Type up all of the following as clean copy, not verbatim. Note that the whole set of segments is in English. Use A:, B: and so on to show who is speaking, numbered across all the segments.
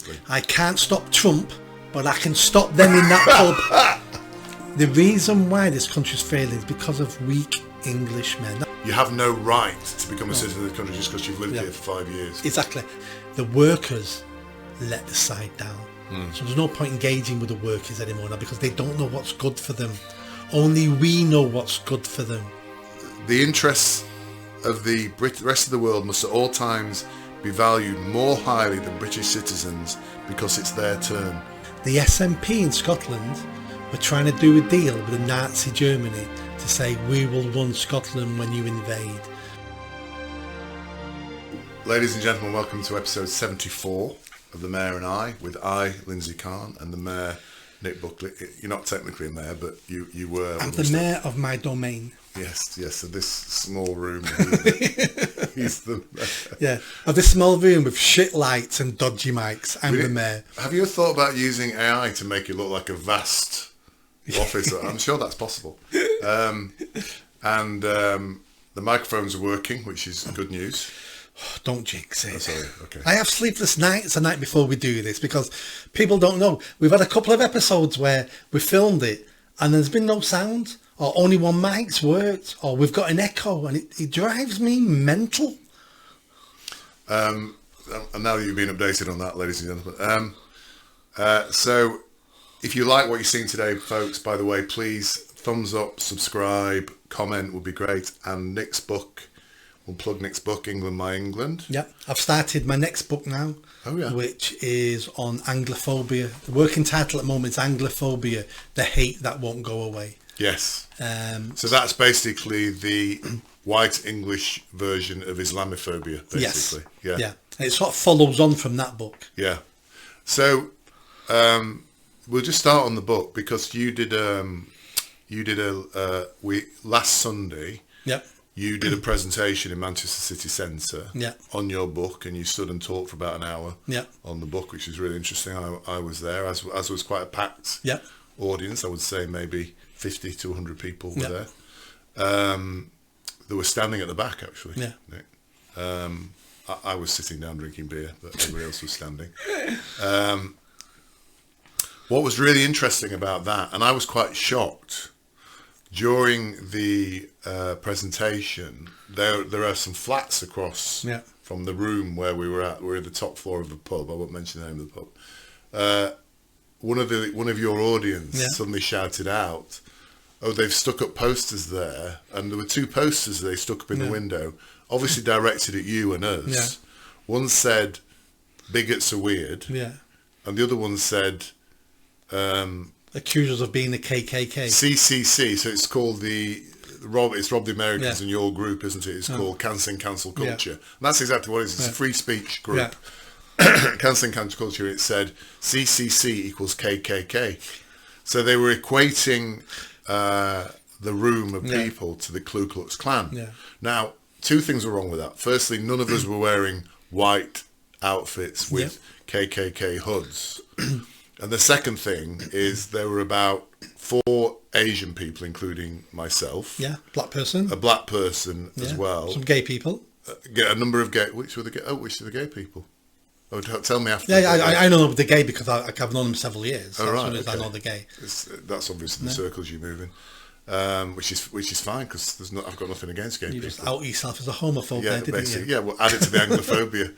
A: Absolutely.
B: I can't stop Trump, but I can stop them in that pub. The reason why this country's failing is because of weak Englishmen.
A: You have no right to become a citizen of the country just because you've lived here for 5 years.
B: Exactly. The workers let the side down. So there's no point engaging with the workers anymore now because they don't know what's good for them. Only we know what's good for them.
A: The interests of the rest of the world must at all times be valued more highly than British citizens because it's their turn.
B: The SNP in Scotland were trying to do a deal with the Nazi Germany to say we will run Scotland when you invade.
A: Ladies and gentlemen, welcome to episode 74 of The Mayor and I, with I, Lindsay Khan, and the Mayor, Nick Buckley. You're not technically a mayor, but you were.
B: I'm the mayor of my domain.
A: Yes, so this small room, he's the mayor.
B: Yeah, of this small room with shit lights and dodgy mics, I'm the mayor.
A: Have you ever thought about using AI to make it look like a vast office? I'm sure that's possible. And the microphones are working, which is good news.
B: Don't jinx it.
A: Oh, sorry. Okay.
B: I have sleepless nights the night before we do this because people don't know. We've had a couple of episodes where we filmed it and there's been no sound, or only one mic's worked, or we've got an echo, and it drives me mental.
A: And now that you've been updated on that, ladies and gentlemen. So if you like what you've seen today, folks, by the way, please thumbs up, subscribe, comment would be great. And Nick's book, we'll plug Nick's book, England, My England.
B: Yeah, I've started my next book now, which is on Anglophobia. The working title at the moment is Anglophobia, the hate that won't go away.
A: Yes. So that's basically the white English version of Islamophobia, basically.
B: Yes. Yeah. And it sort of follows on from that book.
A: Yeah. So we'll just start on the book because you did last Sunday.
B: Yep.
A: You did a presentation in Manchester City Centre on your book, and you stood and talked for about an hour on the book, which is really interesting. I was there, as was quite a packed audience. I would say maybe 50 to 100 people were there. They were standing at the back, actually. Yeah. Nick. I was sitting down drinking beer, but everybody else was standing. What was really interesting about that, and I was quite shocked, during the presentation, there are some flats across from the room where we were at. We're at the top floor of a pub. I won't mention the name of the pub. One of your audience suddenly shouted out, "Oh, they've stuck up posters there," and there were two posters they stuck up in the window, obviously directed at you and us. Yeah. One said, "Bigots are weird," and the other one said,
B: accuse us of being the KKK.
A: CCC, so it's called it's Rob the Americans and your group, isn't it? It's called Cancelling Cancel Culture. And that's exactly what it is. It's a free speech group. Cancelling Cancel Culture, it said CCC equals KKK. So they were equating the room of people to the Ku Klux Klan. Yeah. Now, two things were wrong with that. Firstly, none of us were wearing white outfits with KKK hoods. And the second thing is there were about 4 Asian people, including myself. Yeah,
B: black person.
A: A black person as well.
B: Some gay people.
A: A number of gay. Which are the gay people? Oh, tell me after.
B: Yeah, I know the gay because I've known them several years.
A: Oh, right. Okay.
B: I know the gay.
A: That's obviously the circles you move in. Which is fine because I've got nothing against gay people.
B: You just out yourself as a homophobe, didn't
A: basically,
B: you?
A: Yeah, well, add it to the Anglophobia,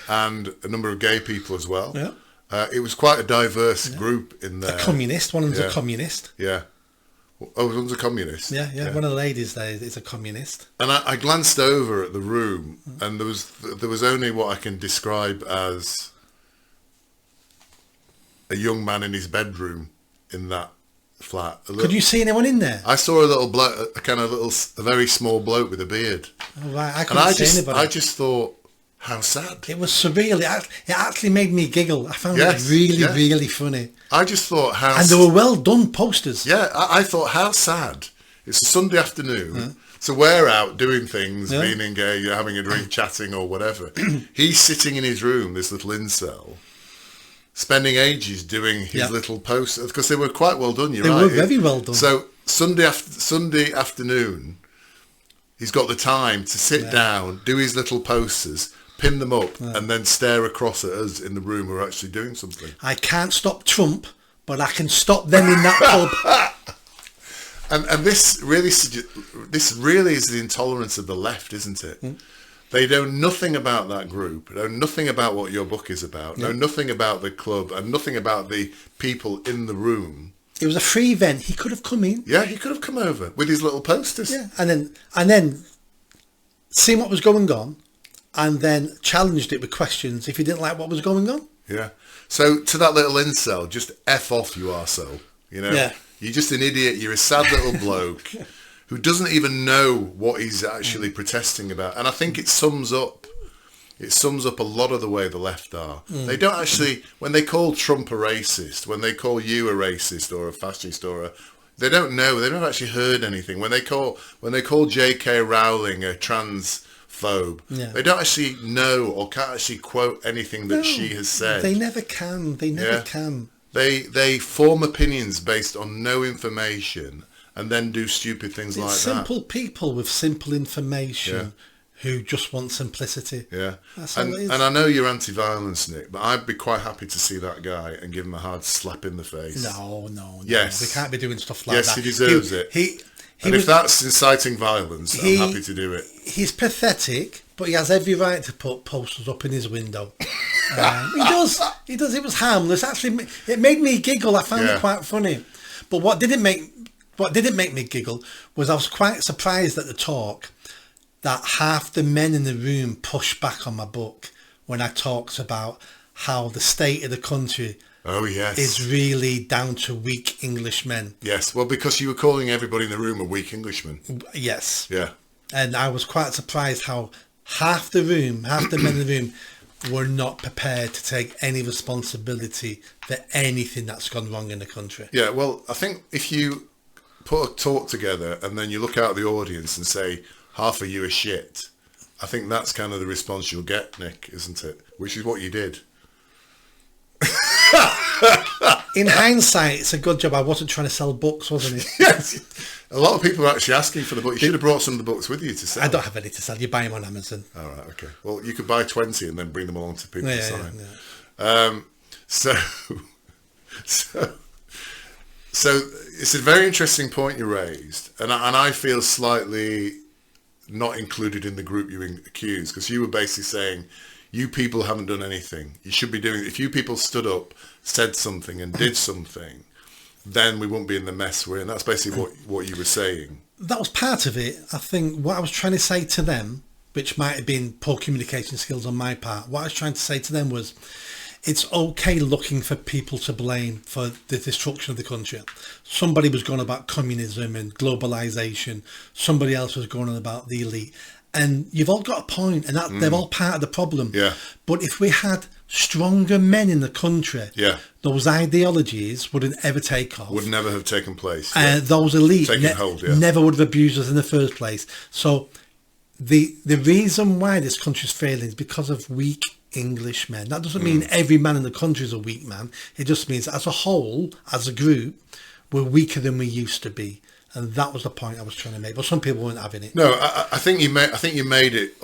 A: and a number of gay people as well. Yeah. It was quite a diverse group in there.
B: A communist. One of them's a communist.
A: Yeah. Oh, one's a communist.
B: Yeah. One of the ladies there is a communist.
A: And I glanced over at the room, and there was only what I can describe as a young man in his bedroom in that flat.
B: Could you see anyone in there?
A: I saw a little bloke, a very small bloke with a beard.
B: Oh, right. I couldn't see anybody.
A: I just thought, how sad.
B: It was surreal. It actually made me giggle. I found it really funny.
A: I just thought how...
B: And they were well done posters.
A: Yeah, I thought how sad. It's a Sunday afternoon, so we're out doing things, being engaged, having a drink, chatting or whatever. He's sitting in his room, this little incel, spending ages doing his little posters, because they were quite well done,
B: They were very well done.
A: So Sunday afternoon, he's got the time to sit down, do his little posters, pin them up, and then stare across at us in the room who are actually doing something.
B: I can't stop Trump, but I can stop them in that pub.
A: And this really is the intolerance of the left, isn't it? They know nothing about that group, know nothing about what your book is about, know nothing about the club, and nothing about the people in the room.
B: It was a free event. He could have come in.
A: Yeah, he could have come over with his little posters.
B: Yeah, and then seen what was going on, and then challenged it with questions if he didn't like what was going on.
A: Yeah. So to that little incel, just F off, you arsehole. You know?
B: Yeah.
A: You're just an idiot. You're a sad little bloke who doesn't even know what he's actually protesting about. And I think it sums up a lot of the way the left are. They don't actually, when they call Trump a racist, when they call you a racist or a fascist they don't know. They've never actually heard anything. When they call J.K. Rowling a transphobe, they don't actually know or can't actually quote anything that she has said.
B: They never can. They never can.
A: They form opinions based on no information and then do stupid things like that.
B: Simple people with simple information who just want simplicity.
A: Yeah.
B: That's all it is.
A: And I know you're anti-violence, Nick, but I'd be quite happy to see that guy and give him a hard slap in the face.
B: No.
A: Yes.
B: We can't be doing stuff like that.
A: Yes, he deserves it. If that's inciting violence, I'm happy to do it.
B: He's pathetic, but he has every right to put posters up in his window. He does. It was harmless. Actually, it made me giggle. I found it quite funny. But what didn't make me giggle was I was quite surprised at the talk that half the men in the room pushed back on my book when I talked about how the state of the country is really down to weak Englishmen.
A: Yes, well, because you were calling everybody in the room a weak Englishman.
B: Yes.
A: Yeah.
B: And I was quite surprised how half the men in the room were not prepared to take any responsibility for anything that's gone wrong in the country.
A: Yeah, well, I think if you put a talk together and then you look out at the audience and say, half of you are shit, I think that's kind of the response you'll get, Nick, isn't it? Which is what you did.
B: In hindsight, it's a good job I wasn't trying to sell books, wasn't it?
A: Yes. A lot of people are actually asking for the book. You should have brought some of the books with you to sell.
B: I don't have any to sell. You buy them on Amazon.
A: All right, okay. Well, you could buy 20 and then bring them along to people to sign.
B: Yeah.
A: So it's a very interesting point you raised, and I feel slightly not included in the group you accused, because you were basically saying, you people haven't done anything. You should be doing. If you people stood up, said something, and did something, then we wouldn't be in the mess we're in. That's basically what you were saying.
B: That was part of it. I think what I was trying to say to them, which might have been poor communication skills on my part, what I was trying to say to them was, it's okay looking for people to blame for the destruction of the country. Somebody was going about communism and globalization. Somebody else was going on about the elite. And you've all got a point, and that they're all part of the problem.
A: Yeah.
B: But if we had stronger men in the country, those ideologies wouldn't ever take off.
A: Would never have taken place.
B: Those elite never would have abused us in the first place. So the reason why this country's failing is because of weak English men. That doesn't mean every man in the country is a weak man. It just means as a whole, as a group, we're weaker than we used to be. And that was the point I was trying to make. But some people weren't having it.
A: No, I think you made it,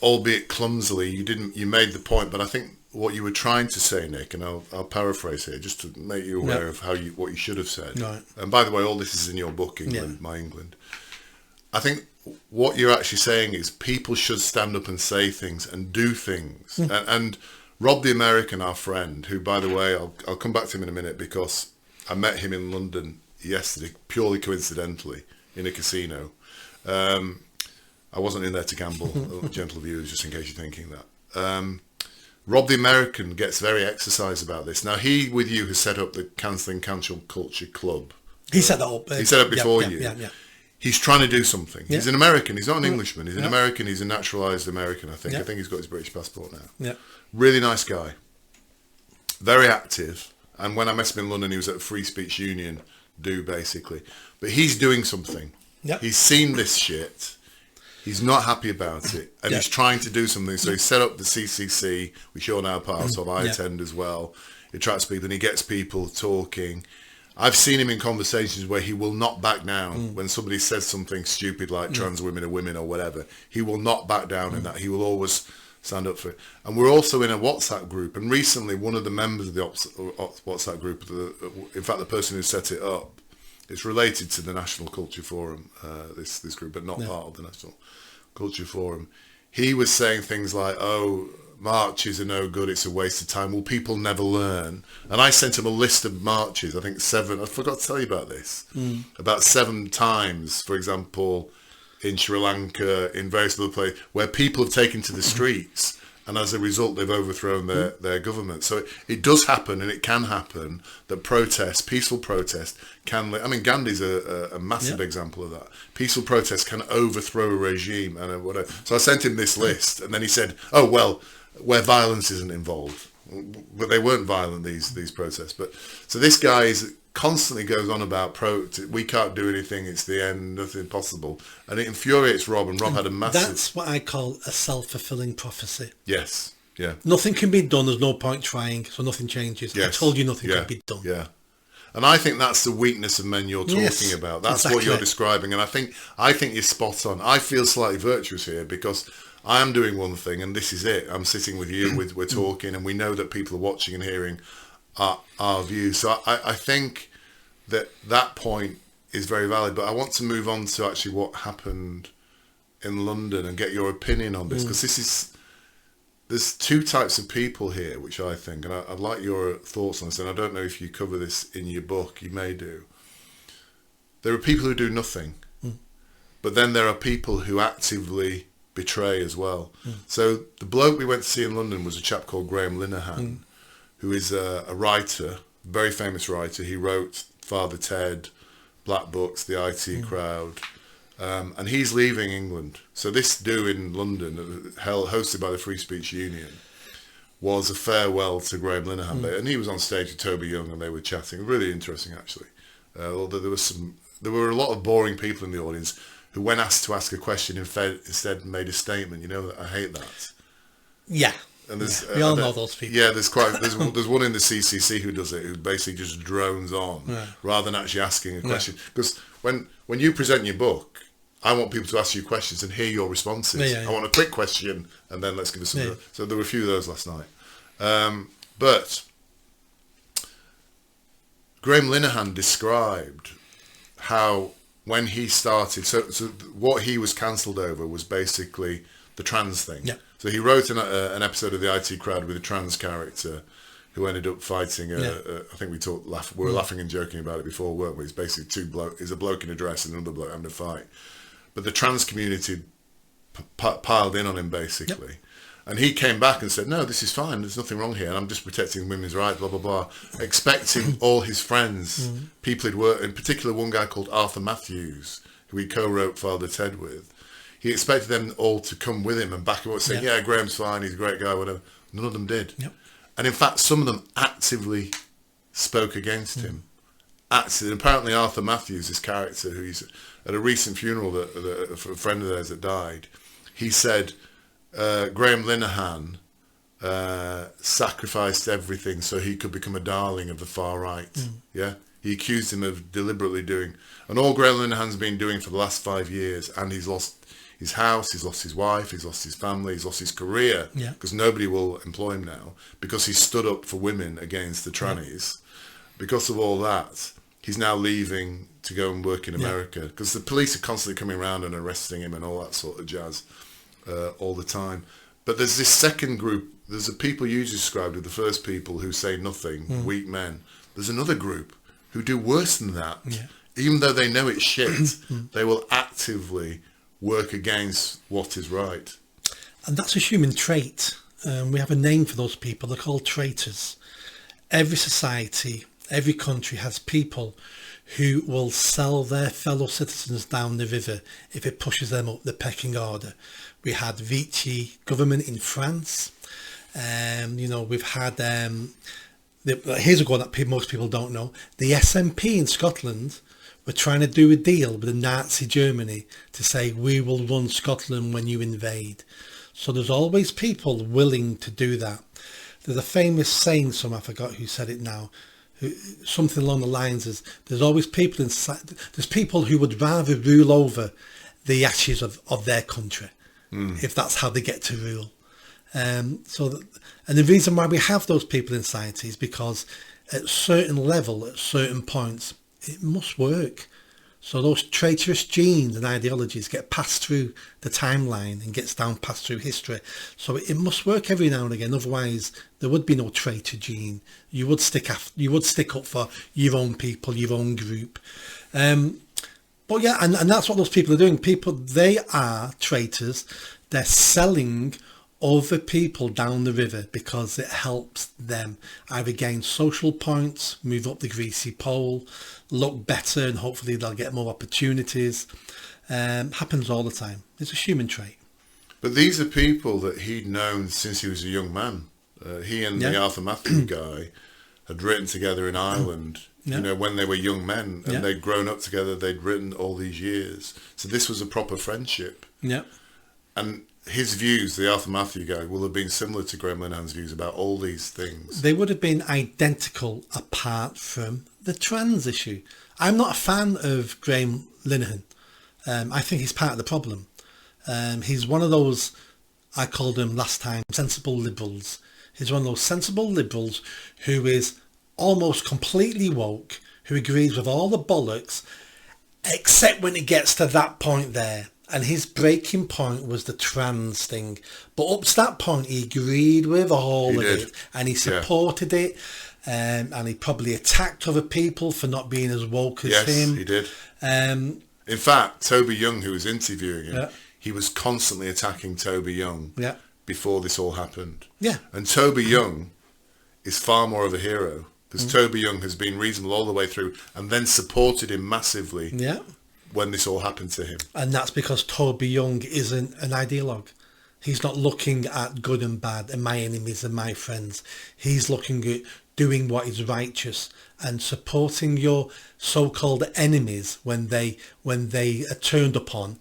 A: albeit clumsily. You made the point, but I think what you were trying to say, Nick, and I'll paraphrase here just to make you aware of what you should have said.
B: Right.
A: And by the way, all this is in your book, England, My England. I think what you're actually saying is people should stand up and say things and do things. And Rob the American, our friend, who, by the way, I'll come back to him in a minute, because I met him in London yesterday, purely coincidentally, in a casino. I wasn't in there to gamble, gentle viewers, just in case you're thinking that. Rob the American gets very exercised about this. Now, he, with you, has set up the Cancelling Cancel Culture Club.
B: He set that up.
A: He set it up before you.
B: Yeah.
A: He's trying to do something. He's an American. He's not an Englishman. He's an American. He's a naturalised American, I think. I think he's got his British passport now.
B: Yeah.
A: Really nice guy. Very active. And when I met him in London, he was at a Free Speech Union basically. But he's doing something.
B: Yep.
A: He's seen this shit. He's not happy about it. And he's trying to do something. So he set up the CCC, which you're now part of. I attend as well. He attracts people and he gets people talking. I've seen him in conversations where he will not back down when somebody says something stupid like trans women are women or whatever. He will not back down in that. He will always stand up for it. And we're also in a WhatsApp group. And recently, one of the members of the WhatsApp group, in fact, the person who set it up, it's related to the National Culture Forum, this group, but not part of the National Culture Forum. He was saying things like, oh, marches are no good, it's a waste of time. Will people never learn? And I sent him a list of marches, I think 7, I forgot to tell you about this, about 7 times, for example, in Sri Lanka, in various other places, where people have taken to the streets, and as a result they've overthrown their government. So it does happen, and it can happen, that protest, peaceful protest, can... I mean, Gandhi's a massive example of that. Peaceful protest can overthrow a regime, and whatever. So I sent him this list, and then he said, oh, well, where violence isn't involved. But they weren't violent, these protests. But so this guy constantly goes on about we can't do anything, it's the end, nothing possible. And it infuriates Rob, and Rob had a massive...
B: That's what I call a self-fulfilling prophecy.
A: Yes, yeah.
B: Nothing can be done, there's no point trying, so nothing changes. Yes. I told you nothing can be done.
A: Yeah. And I think that's the weakness of men you're talking about. That's exactly what you're describing. And I think you're spot on. I feel slightly virtuous here because I am doing one thing, and this is it. I'm sitting with you, we're talking, and we know that people are watching and hearing our views. So I think that point is very valid. But I want to move on to actually what happened in London and get your opinion on this, because there's 2 types of people here, which I think, and I'd like your thoughts on this, and I don't know if you cover this in your book, you may do. There are people who do nothing, but then there are people who actively betray as well. So the bloke we went to see in London was a chap called Graham Linehan, who is a writer, very famous writer. He wrote Father Ted, Black Books, The IT Crowd, and he's leaving England. So this do in London, hosted by the Free Speech Union, was a farewell to Graham Linehan. And he was on stage with Toby Young, and they were chatting. Really interesting, actually. Although there were a lot of boring people in the audience who, when asked to ask a question, instead made a statement. You know, I hate that.
B: Yeah.
A: And
B: we all know those people.
A: Yeah, there's one in the CCC who does it, who basically just drones on rather than actually asking a question. Because when you present your book, I want people to ask you questions and hear your responses. I want a quick question, and then let's give us some. So there were a few of those last night. But Graham Linehan described how when he started, so what he was cancelled over was basically the trans thing. Yeah. So he wrote an episode of the IT Crowd with a trans character who ended up fighting. I think we were laughing and joking about it before, weren't we? It's basically is a bloke in a dress and another bloke having a fight. But the trans community piled in on him basically. Yep. And he came back and said, no, this is fine, there's nothing wrong here, and I'm just protecting women's rights, blah, blah, blah. Expecting all his friends, people he'd worked, in particular one guy called Arthur Matthews, who he co-wrote Father Ted with. He expected them all to come with him and back him up, saying, yeah, Graham's fine, he's a great guy, whatever. None of them did. Yep. And in fact, some of them actively spoke against him. Actively. And apparently Arthur Matthews, this character, who he's at a recent funeral that a friend of theirs that died, he said, Graham Linehan sacrificed everything so he could become a darling of the far right. Yeah, he accused him of deliberately doing, and all Graham Linehan's been doing for the last 5 years, and he's lost his house, he's lost his wife, he's lost his family, he's lost his career, because nobody will employ him now, because he stood up for women against the trannies. Because of all that, he's now leaving to go and work in America, because the police are constantly coming around and arresting him and all that sort of jazz. All the time. But there's this second group, there's the people you described, the first people who say nothing, weak men. There's another group who do worse than that. Even though they know it's shit, they will actively work against what is right.
B: And that's a human trait. We have a name for those people, they're called traitors. Every society, every country has people who will sell their fellow citizens down the river if it pushes them up the pecking order. We had Vichy government in France. We've had, here's a one that most people don't know. The SNP in Scotland were trying to do a deal with the Nazi Germany to say, we will run Scotland when you invade. So there's always people willing to do that. There's a famous saying, I forgot who said it now, something along the lines is, there's always people inside, there's people who would rather rule over the ashes of their country, if that's how they get to rule. And the reason why we have those people in society is because at certain level, at certain points, it must work. So those traitorous genes and ideologies get passed through the timeline and gets down past through history. So it must work every now and again. Otherwise, there would be no traitor gene. You would stick up for your own people, your own group. But yeah, and that's what those people are doing. They are traitors. They're selling other people down the river because it helps them either gain social points, move up the greasy pole, look better, and hopefully they'll get more opportunities. Happens all the time. It's a human trait.
A: But these are people that he'd known since he was a young man. He and the Arthur Matthew guy had written together in Ireland, when they were young men, and they'd grown up together. They'd written all these years. So this was a proper friendship.
B: Yeah.
A: And his views, the Arthur Matthew guy, will have been similar to Graham Linehan's views about all these things.
B: They would have been identical apart from the trans issue. I'm not a fan of Graham Linehan. I think he's part of the problem. He's one of those, I called him last time, sensible liberals. He's one of those sensible liberals who is almost completely woke, who agrees with all the bollocks, except when it gets to that point there. And his breaking point was the trans thing. But up to that point, he agreed with all of it. And he supported it. And he probably attacked other people for not being as woke as him.
A: Yes, he did. In fact, Toby Young, who was interviewing him, he was constantly attacking Toby Young before this all happened.
B: Yeah.
A: And Toby Young is far more of a hero because Toby Young has been reasonable all the way through and then supported him massively.
B: Yeah.
A: When this all happened to him.
B: And that's because Toby Young isn't an ideologue. He's not looking at good and bad and my enemies and my friends. He's looking at doing what is righteous and supporting your so-called enemies when they are turned upon.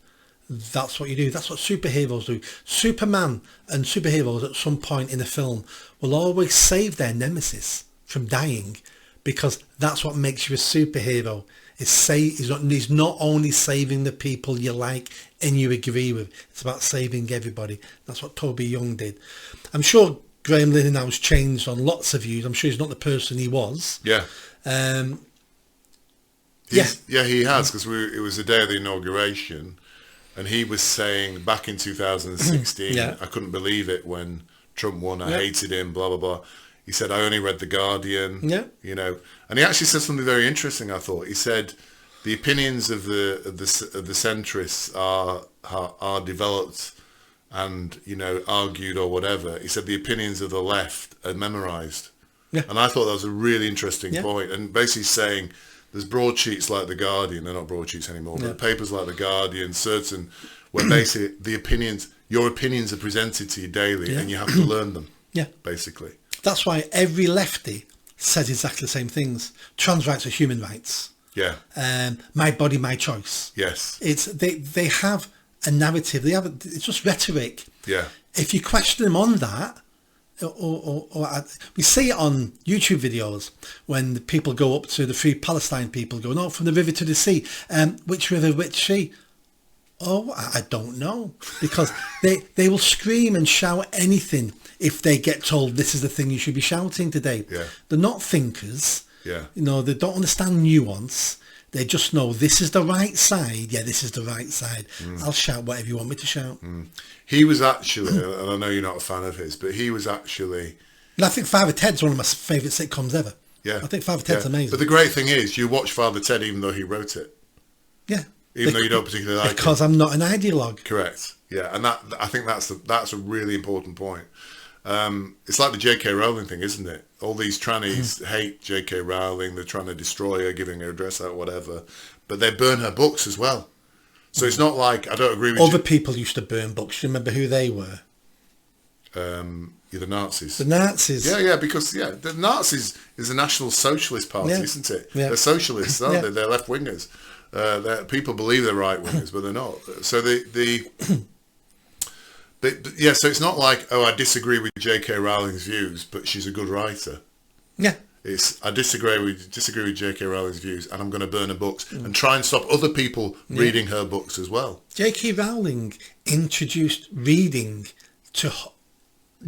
B: That's what you do. That's what superheroes do. Superman and superheroes at some point in a film will always save their nemesis from dying because that's what makes you a superhero. He's not only saving the people you like and you agree with. It's about saving everybody. That's what Toby Young did. I'm sure Graham Linehan's changed on lots of views. I'm sure he's not the person he was.
A: Yeah. He has, because it was the day of the inauguration, and he was saying back in 2016, I couldn't believe it when Trump won. I hated him. Blah blah blah. He said, I only read The Guardian, and he actually said something very interesting, I thought. He said, the opinions of the centrists are developed and, argued or whatever. He said, the opinions of the left are memorised. Yeah. And I thought that was a really interesting point. And basically saying, there's broadsheets like The Guardian, they're not broadsheets anymore, but papers like The Guardian, where basically your opinions are presented to you daily and you have to learn them, basically.
B: That's why every lefty says exactly the same things. Trans rights are human rights.
A: Yeah.
B: My body, my choice.
A: Yes.
B: They have a narrative. It's just rhetoric.
A: Yeah.
B: If you question them on that, or we see it on YouTube videos when the people go up to the Free Palestine people going, from the river to the sea. Which river, which sea? Oh, I don't know, because they will scream and shout anything if they get told this is the thing you should be shouting today. Yeah. They're not thinkers.
A: Yeah.
B: They don't understand nuance. They just know this is the right side. Yeah, this is the right side. I'll shout whatever you want me to shout.
A: He was actually, and I know you're not a fan of his, but he was actually...
B: And I think Father Ted's one of my favourite sitcoms ever.
A: Yeah.
B: I think Father Ted's amazing.
A: But the great thing is, you watch Father Ted even though he wrote it.
B: Yeah.
A: Even though you don't particularly like it.
B: Because I'm not an ideologue.
A: Correct. Yeah, and I think that's a really important point. It's like the J.K. Rowling thing, isn't it? All these trannies hate J.K. Rowling. They're trying to destroy her, giving her a dress out, whatever. But they burn her books as well. So it's not like I don't agree with
B: Other people used to burn books. Do you remember who they were?
A: The Nazis.
B: The Nazis.
A: Yeah, because the Nazis is a National Socialist Party, isn't it? Yeah. They're socialists, aren't they? They're left wingers. People believe they're right wingers, but they're not. So so it's not like, I disagree with J.K. Rowling's views, but she's a good writer.
B: Yeah.
A: I disagree with J.K. Rowling's views, and I'm going to burn her books and try and stop other people reading her books as well.
B: J.K. Rowling introduced reading to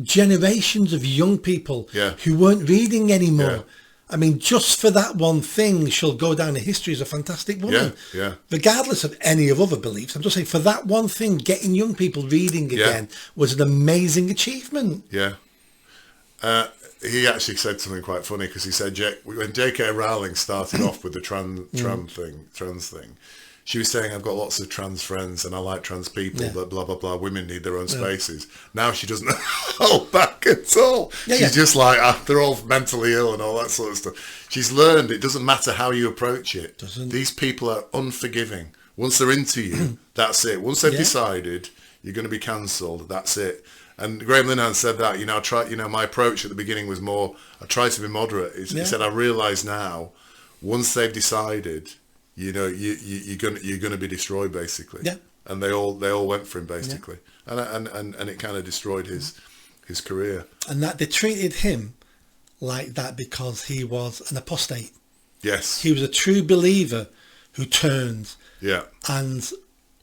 B: generations of young people
A: Yeah.
B: who weren't reading anymore.
A: Yeah.
B: I mean, just for that one thing, she'll go down in history as a fantastic woman.
A: Yeah.
B: Regardless of any of other beliefs. I'm just saying, for that one thing, getting young people reading again was an amazing achievement.
A: Yeah. He actually said something quite funny, because he said when J.K. Rowling started off with the trans thing, she was saying, I've got lots of trans friends and I like trans people, but blah, blah, blah. Women need their own spaces. Now she doesn't hold back at all. She's just like, they're all mentally ill and all that sort of stuff. She's learned it doesn't matter how you approach it. These people are unforgiving. Once they're into you, that's it. Once they've decided you're going to be cancelled, that's it. And Graham Linehan said that, my approach at the beginning was more, I tried to be moderate. He said, I realise now, once they've decided, you're going to be destroyed, basically. Yeah. And they all went for him, basically. Yeah. And it kind of destroyed his career. And
B: that they treated him like that because he was an apostate.
A: Yes.
B: He was a true believer who turned.
A: Yeah.
B: And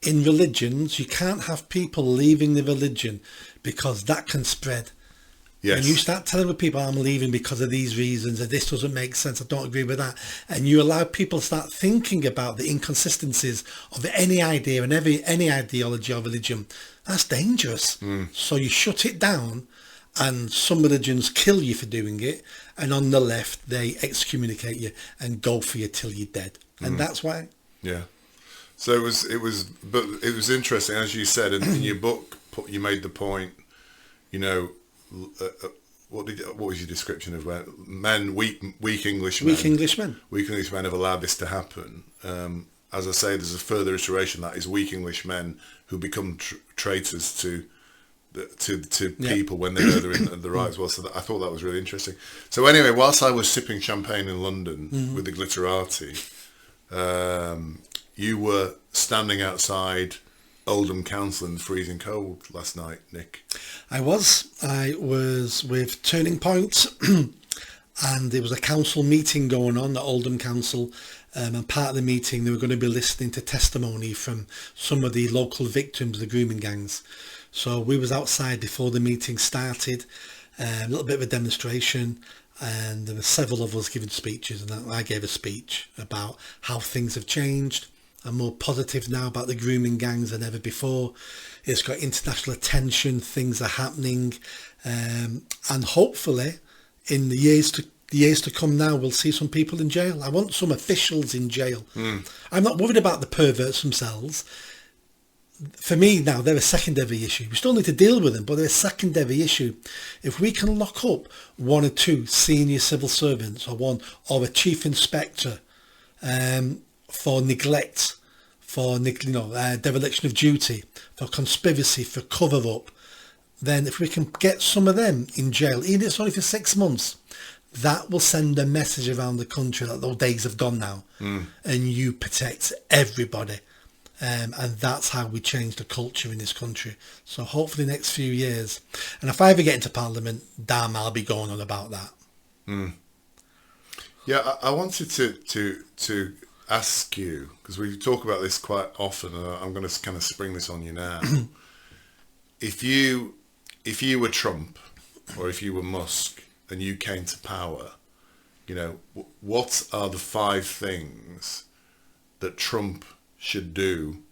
B: in religions, you can't have people leaving the religion, because that can spread. Yes. When you start telling people, I'm leaving because of these reasons, and this doesn't make sense, I don't agree with that, and you allow people to start thinking about the inconsistencies of any idea and any ideology or religion, that's dangerous. So you shut it down, and some religions kill you for doing it, and on the left, they excommunicate you and go for you till you're dead. And that's why. Yeah.
A: So it was interesting, as you said in your book. You made the point, what was your description of where weak Englishmen?
B: Weak Englishmen.
A: Weak Englishmen have allowed this to happen. As I say, there's a further iteration that is weak Englishmen who become traitors to people when they know they're in the right as well. So I thought that was really interesting. So anyway, whilst I was sipping champagne in London with the Glitterati, you were standing outside Oldham Council in the freezing cold last night, Nick.
B: I was with Turning Point, and there was a council meeting going on at Oldham Council, and part of the meeting they were going to be listening to testimony from some of the local victims of the grooming gangs. So we was outside before the meeting started, a little bit of a demonstration, and there were several of us giving speeches, and I gave a speech about how things have changed. I'm more positive now about the grooming gangs than ever before. It's got international attention, things are happening, and hopefully in the years to come now, we'll see some people in jail. I want some officials in jail. I'm not worried about the perverts themselves. For me now, they're a secondary issue. We still need to deal with them, but they're a secondary issue. If we can lock up one or two senior civil servants or a chief inspector for neglect, for dereliction of duty, for conspiracy, for cover-up, then if we can get some of them in jail, even if it's only for 6 months, that will send a message around the country that those days have gone now, and you protect everybody. And that's how we change the culture in this country. So hopefully the next few years, and if I ever get into Parliament, damn, I'll be going on about that.
A: Yeah, I wanted to ask you, because we talk about this quite often, and I'm going to kind of spring this on you now. If you were Trump, or if you were Musk, and you came to power, what are the 5 things that Trump should do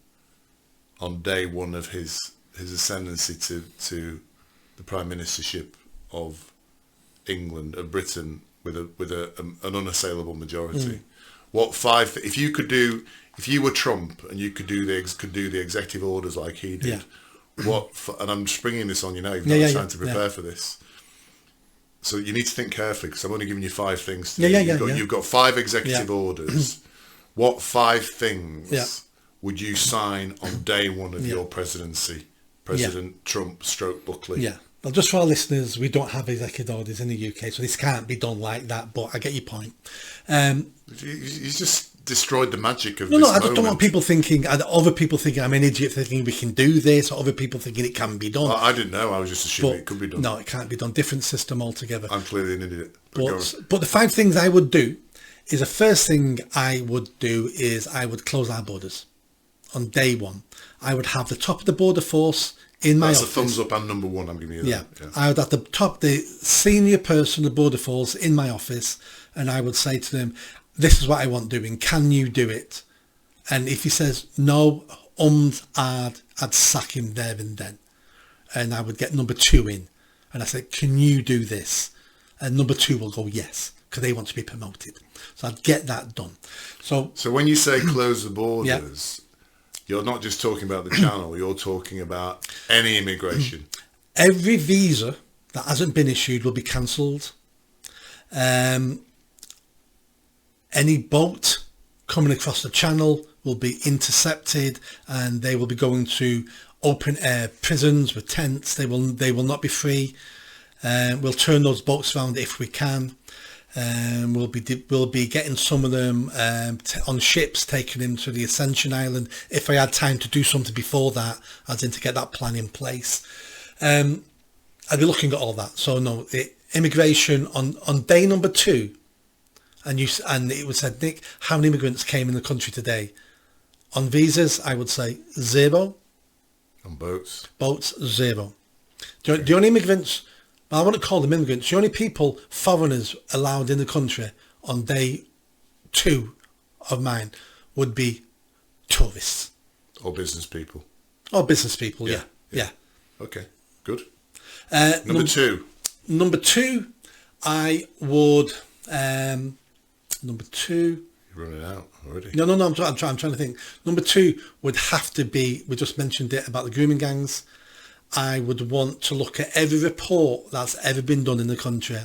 A: on day one of his ascendancy to the prime ministership of England, of Britain, with an unassailable majority? What 5? If you were Trump and you could do the executive orders like he did, and I'm springing this on you now, even though I'm trying to prepare for this. So you need to think carefully, because I'm only giving you 5 things. You've got 5 executive orders. What 5 things would you sign on day one of your presidency? President Trump / Buckley. Yeah.
B: Well, just for our listeners, we don't have executive orders in the UK, so this can't be done like that, but I get your point.
A: He's just destroyed the magic of
B: this moment. I don't want people thinking, other people thinking I'm an idiot thinking we can do this, or other people thinking it can be done.
A: I didn't know. I was just assuming it could be done.
B: No, it can't be done. Different system altogether.
A: I'm clearly an idiot.
B: But the 5 things I would do is, the first thing I would do is I would close our borders on day one. I would have the top of the border force in my
A: That's
B: office.
A: a thumbs up and number one. I'm giving you that.
B: Yeah. I would at the top, the senior person of Border Force in my office, and I would say to them, this is what I want doing. Can you do it? And if he says no, I'd sack him there and then. And I would get number two in. And I said, can you do this? And number two will go, yes, because they want to be promoted. So I'd get that done. So
A: when you say close the borders, you're not just talking about the channel, you're talking about any immigration.
B: Every visa that hasn't been issued will be cancelled. Any boat coming across the channel will be intercepted, and they will be going to open air prisons with tents. They will not be free. We'll turn those boats around if we can. We'll be getting some of them on ships, taking them to the Ascension Island. If I had time to do something before that, as in to get that plan in place, I'd be looking at all that. So no, immigration on day number 2, and it was said, Nick, how many immigrants came in the country today? On visas, I would say 0.
A: On boats?
B: Boats, 0. The only immigrants, I wouldn't call them immigrants, the only people, foreigners, allowed in the country on day 2 of mine would be tourists.
A: Or business people.
B: Or business people, yeah.
A: Okay, good. Number 2.
B: Number 2, I would... number 2...
A: You're running out already.
B: No, I'm trying to think. Number 2 would have to be, we just mentioned it about the grooming gangs. I would want to look at every report that's ever been done in the country.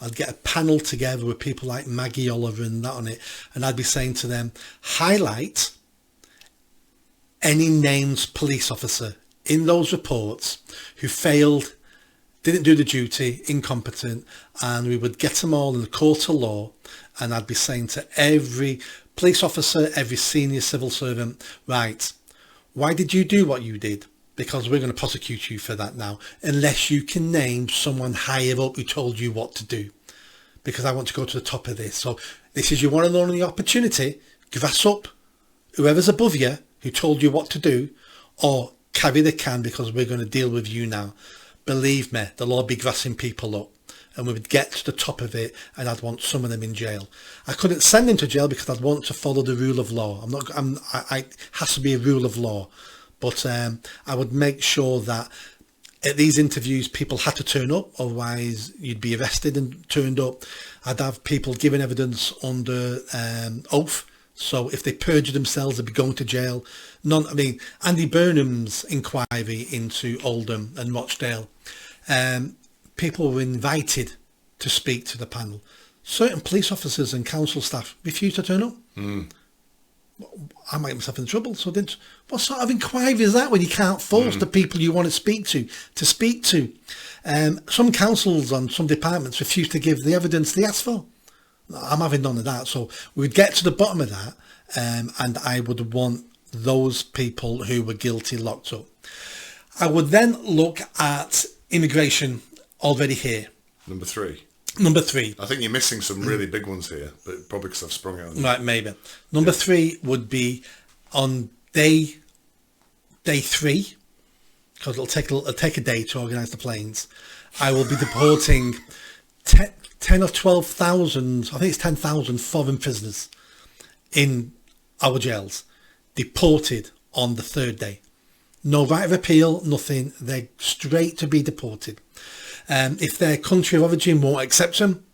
B: I'd get a panel together with people like Maggie Oliver and that on it, and I'd be saying to them, highlight any named police officer in those reports who failed, didn't do the duty, incompetent, and we would get them all in the court of law. And I'd be saying to every police officer, every senior civil servant, right, why did you do what you did? Because we're going to prosecute you for that now, unless you can name someone higher up who told you what to do. Because I want to go to the top of this. So this is your one and only opportunity. Grass up whoever's above you who told you what to do, or carry the can, because we're going to deal with you now. Believe me, they'll all be grassing people up. And we would get to the top of it, and I'd want some of them in jail. I couldn't send them to jail because I'd want to follow the rule of law. It has to be a rule of law. But I would make sure that at these interviews, people had to turn up, otherwise you'd be arrested and turned up. I'd have people giving evidence under oath. So if they perjured themselves, they'd be going to jail. Andy Burnham's inquiry into Oldham and Rochdale, people were invited to speak to the panel. Certain police officers and council staff refused to turn up. I might get myself in trouble. So then, what sort of inquiry is that when you can't force the people you want to speak to? Some councils and some departments refuse to give the evidence they asked for. I'm having none of that. So we'd get to the bottom of that, and I would want those people who were guilty locked up. I would then look at immigration already here.
A: Number 3.
B: I
A: think you're missing some really big ones here, but probably because I've sprung out on you.
B: Right, maybe. Number 3 would be on day 3, because it'll take a day to organise the planes. I will be deporting 10 or 12,000, I think it's 10,000 foreign prisoners in our jails, deported on the 3rd day. No right of appeal, nothing. They're straight to be deported. If their country of origin won't accept them,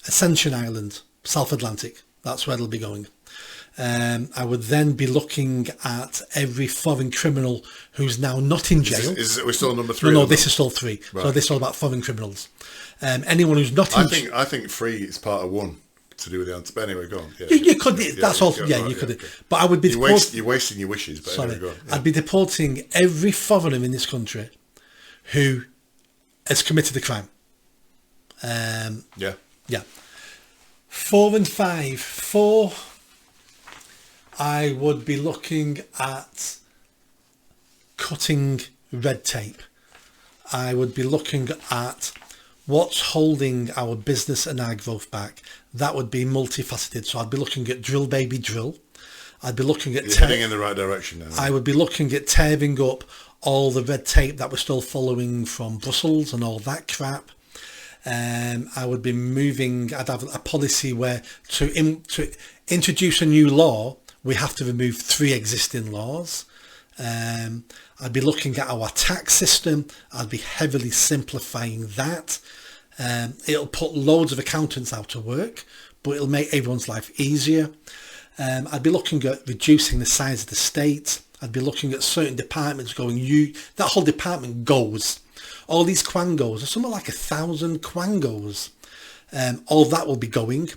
B: Ascension Island, South Atlantic, that's where they'll be going. I would then be looking at every foreign criminal who's now not in jail.
A: We're still on number 3?
B: No, this is still 3. Right. So this is all about foreign criminals. Anyone who's not in jail.
A: I think 3 is part of 1 to do with the answer. But anyway, go on. Yeah,
B: you could, that's all. Yeah, you could. Okay. But I would be...
A: You're wasting your wishes, but anyway, go on. Yeah.
B: I'd be deporting every foreigner in this country who has committed a crime.
A: Yeah.
B: 4 and 5. 4, I would be looking at cutting red tape. I would be looking at what's holding our business and our growth back. That would be multifaceted. So I'd be looking at drill baby drill. I'd be looking at...
A: You're heading in the right direction now.
B: I would be looking at tearing up all the red tape that we're still following from Brussels and all that crap. I would be moving... I'd have a policy where to introduce a new law, we have to remove 3 existing laws. I'd be looking at our tax system. I'd be heavily simplifying that. It'll put loads of accountants out of work, but it'll make everyone's life easier. I'd be looking at reducing the size of the state. I'd be looking at certain departments going, that whole department goes. All these quangos, there's something like 1,000 quangos. All that will be going.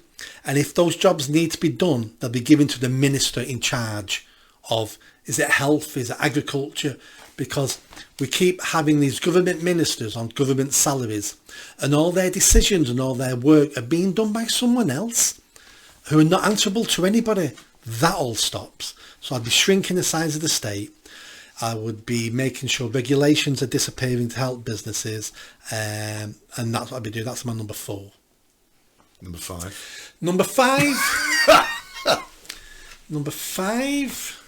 B: And if those jobs need to be done, they'll be given to the minister in charge of, is it health, is it agriculture? Because we keep having these government ministers on government salaries, and all their decisions and all their work are being done by someone else who are not answerable to anybody. That all stops. So I'd be shrinking the size of the state. I would be making sure regulations are disappearing to help businesses, and that's what I'd be doing. That's my number 4.
A: Number 5.
B: Number 5. Number 5.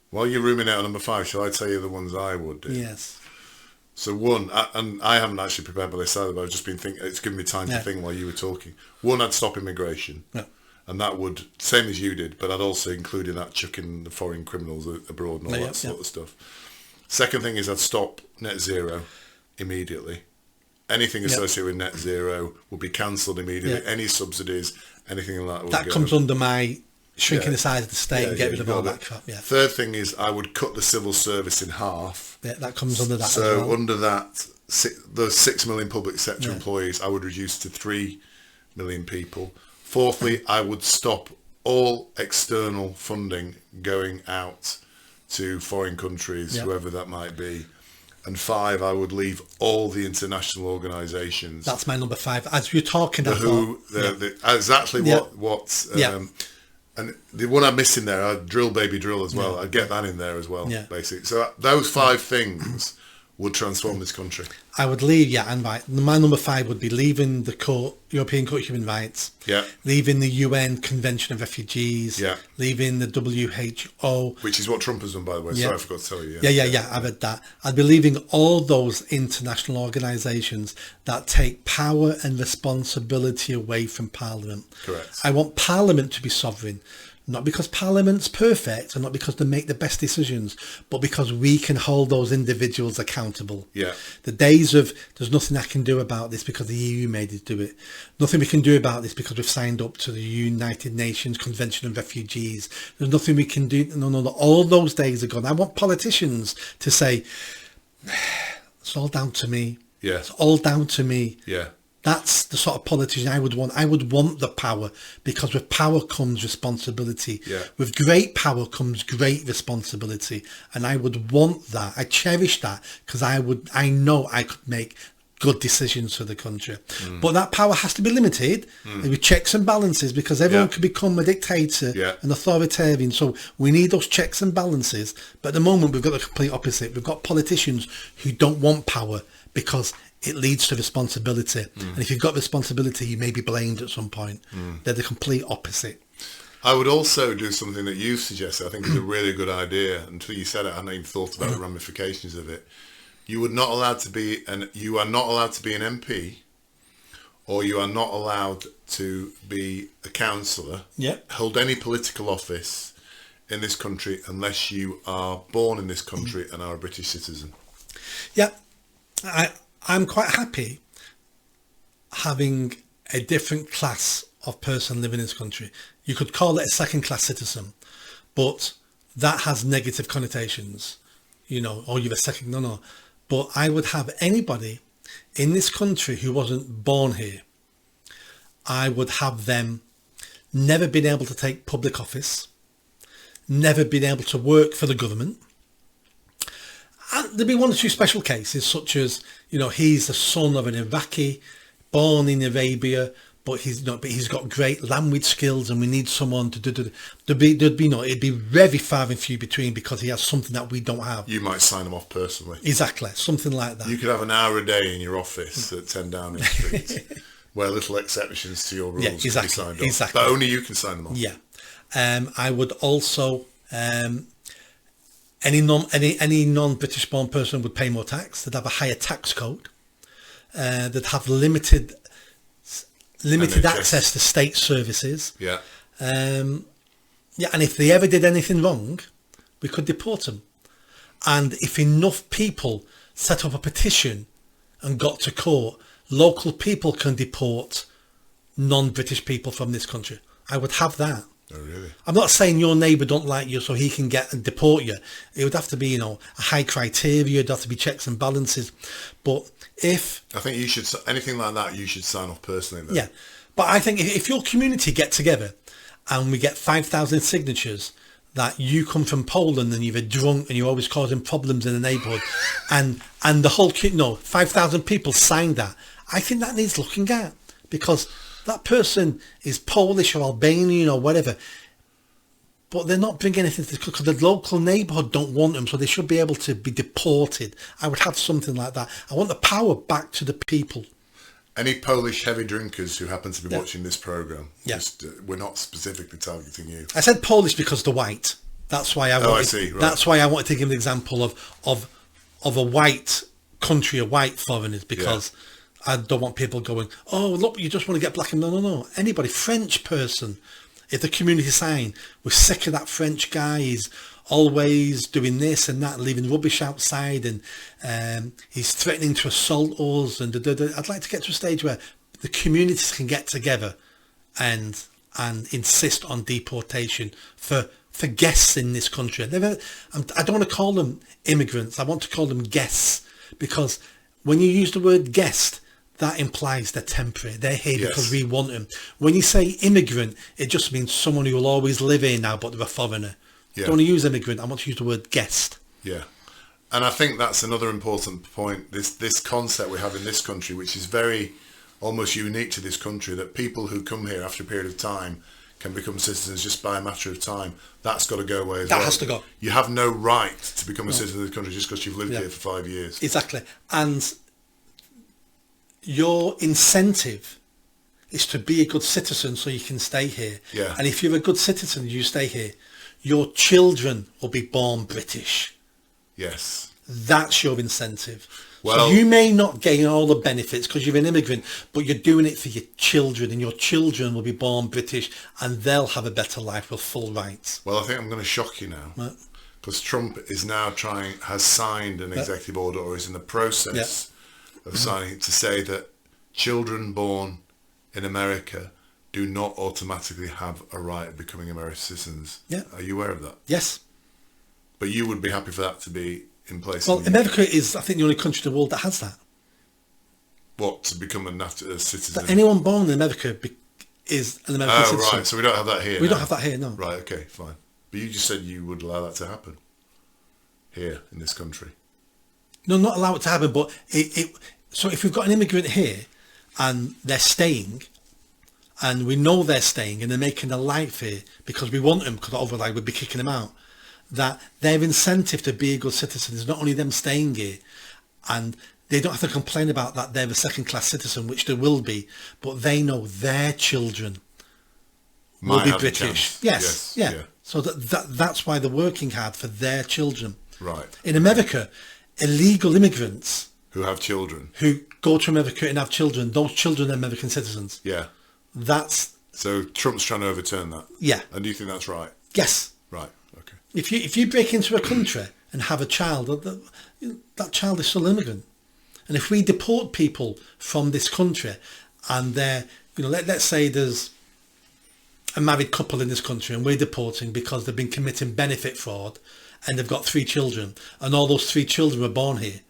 A: While you're rooming out on number 5, shall I tell you the ones I would do?
B: Yes.
A: So one, and I haven't actually prepared for this either, but I've just been thinking, it's given me time to think while you were talking. One, I'd stop immigration.
B: Yeah.
A: And that would, same as you did, but I'd also include in that chucking the foreign criminals abroad and all that sort of stuff. Second thing is I'd stop net zero immediately. Anything associated with net zero would be cancelled immediately. Yeah. Any subsidies, anything like that would
B: That comes under my shrinking the size of the state and get rid of all that crap. Yeah.
A: Third thing is I would cut the civil service in half.
B: Yeah, that comes under that.
A: So
B: as well.
A: Under that, those 6 million public sector employees, I would reduce to 3 million people. Fourthly, I would stop all external funding going out to foreign countries, whoever that might be. And 5, I would leave all the international organisations.
B: That's my number 5. As you're talking about...
A: Exactly what and the one I'm missing there, I'd drill baby drill as well. I'd get that in there as well, basically. So those 5 things would transform this country.
B: I would leave, and right. My number 5 would be leaving the European Court of Human Rights.
A: Yeah.
B: Leaving the UN Convention of Refugees.
A: Yeah.
B: Leaving the WHO.
A: Which is what Trump has done, by the way. Sorry, I forgot to tell you.
B: Yeah. I've read that. I'd be leaving all those international organisations that take power and responsibility away from Parliament.
A: Correct.
B: I want Parliament to be sovereign. Not because Parliament's perfect and not because they make the best decisions, but because we can hold those individuals accountable.
A: Yeah.
B: The days of there's nothing I can do about this because the EU made us do it. Nothing we can do about this because we've signed up to the United Nations Convention of Refugees. There's nothing we can do. No. All those days are gone. I want politicians to say, it's all down to me.
A: Yeah.
B: It's all down to me.
A: Yeah.
B: That's the sort of politician I would want. I would want the power, because with power comes responsibility.
A: Yeah.
B: With great power comes great responsibility. And I would want that. I cherish that because I know I could make good decisions for the country. But that power has to be limited with checks and balances, because everyone could become a dictator, an authoritarian. So we need those checks and balances. But at the moment, we've got the complete opposite. We've got politicians who don't want power because it leads to responsibility. And if you've got responsibility, you may be blamed at some point. They're the complete opposite.
A: I would also do something that you've suggested. I think is a really good idea. Until you said it, I hadn't even thought about the ramifications of it. You are not allowed to be an MP, or you are not allowed to be a councillor, hold any political office in this country unless you are born in this country and are a British citizen.
B: Yeah, I'm quite happy having a different class of person living in this country. You could call it a second-class citizen, but that has negative connotations, or you're a second, no. But I would have anybody in this country who wasn't born here, I would have them never been able to take public office, never been able to work for the government. And there'd be 1 or 2 special cases, such as, he's the son of an Iraqi, born in Arabia, but he's got great language skills, and we need someone to do. It'd be very far and few between, because he has something that we don't have.
A: You might sign him off personally.
B: Exactly, something like that.
A: You could have an hour a day in your office at 10 Downing Street. where little exceptions to your rules
B: Yeah,
A: can be
B: exactly,
A: signed off.
B: exactly.
A: But only you can sign them off.
B: Yeah. I would also, any non-British born person would pay more tax. They'd have a higher tax code. They'd have limited
A: NHS.
B: access to state services.
A: Yeah.
B: Yeah, and if they ever did anything wrong, we could deport them. And if enough people set up a petition and got to court, local people can deport non-British people from this country. I would have that.
A: Oh, really?
B: I'm not saying your neighbour don't like you so he can get and deport you. It would have to be, a high criteria. It'd have to be checks and balances. But if...
A: I think you should, anything like that, you should sign off personally. Though.
B: Yeah. But I think if your community get together and we get 5,000 signatures that you come from Poland and you're drunk and you're always causing problems in the neighbourhood and the whole, 5,000 people signed that, I think that needs looking at, because that person is Polish or Albanian or whatever, but they're not bringing anything to the, because the local neighbourhood don't want them, so they should be able to be deported. I would have something like that. I want the power back to the people.
A: Any Polish heavy drinkers who happen to be watching this programme, we're not specifically targeting you.
B: I said Polish because they're white. That's why I wanted.
A: I see, right.
B: That's why I wanted to give an example of a white country, of white foreigners, because I don't want people going, oh, look, you just want to get black. And no. Anybody, French person, if the community sign, we're sick of that French guy, he's always doing this and that, leaving rubbish outside, and he's threatening to assault us. And I'd like to get to a stage where the communities can get together and insist on deportation for guests in this country. I don't want to call them immigrants. I want to call them guests, because when you use the word guest, that implies they're temporary. They're here because we want them. When you say immigrant, it just means someone who will always live here now, but they're a foreigner. Yeah. Don't want to use immigrant. I want to use the word guest.
A: Yeah. And I think that's another important point. This concept we have in this country, which is very almost unique to this country, that people who come here after a period of time can become citizens just by a matter of time. That's got to go away as well.
B: That has to go.
A: You have no right to become a citizen of the country just because you've lived here for 5 years.
B: Exactly. And your incentive is to be a good citizen so you can stay here.
A: Yeah.
B: And if you're a good citizen and you stay here, your children will be born British.
A: Yes.
B: That's your incentive.
A: Well,
B: so you may not gain all the benefits because you're an immigrant, but you're doing it for your children, and your children will be born British and they'll have a better life with full rights.
A: Well, I think I'm going to shock you now, because Trump is now has signed an executive order, or is in the process of signing it, to say that children born in America do not automatically have a right of becoming American citizens. Yeah. Are you aware of that?
B: Yes.
A: But you would be happy for that to be in place?
B: Well, America is, I think, the only country in the world that has that.
A: What, to become a citizen?
B: That anyone born in America is an American citizen.
A: Oh, right. So we don't have that here
B: We don't have that here, no.
A: Right, okay, fine. But you just said you would allow that to happen here in this country.
B: No, not allow it to happen, but so if we've got an immigrant here and they're staying, and we know they're staying and they're making a life here because we want them, because otherwise we'd be kicking them out, that their incentive to be a good citizen is not only them staying here, and they don't have to complain about that they're a second-class citizen, which they will be, but they know their children will be British. Yes, yeah. So that's why they're working hard for their children.
A: Right.
B: In America, illegal immigrants
A: who have children,
B: who go to America and have children, those children are American citizens.
A: Yeah. So Trump's trying to overturn that.
B: Yeah.
A: And do you think that's right?
B: Yes.
A: Right. Okay.
B: If you break into a country and have a child, that child is still an immigrant. And if we deport people from this country, and they're, let's say there's a married couple in this country and we're deporting because they've been committing benefit fraud and they've got 3 children, and all those 3 children were born here.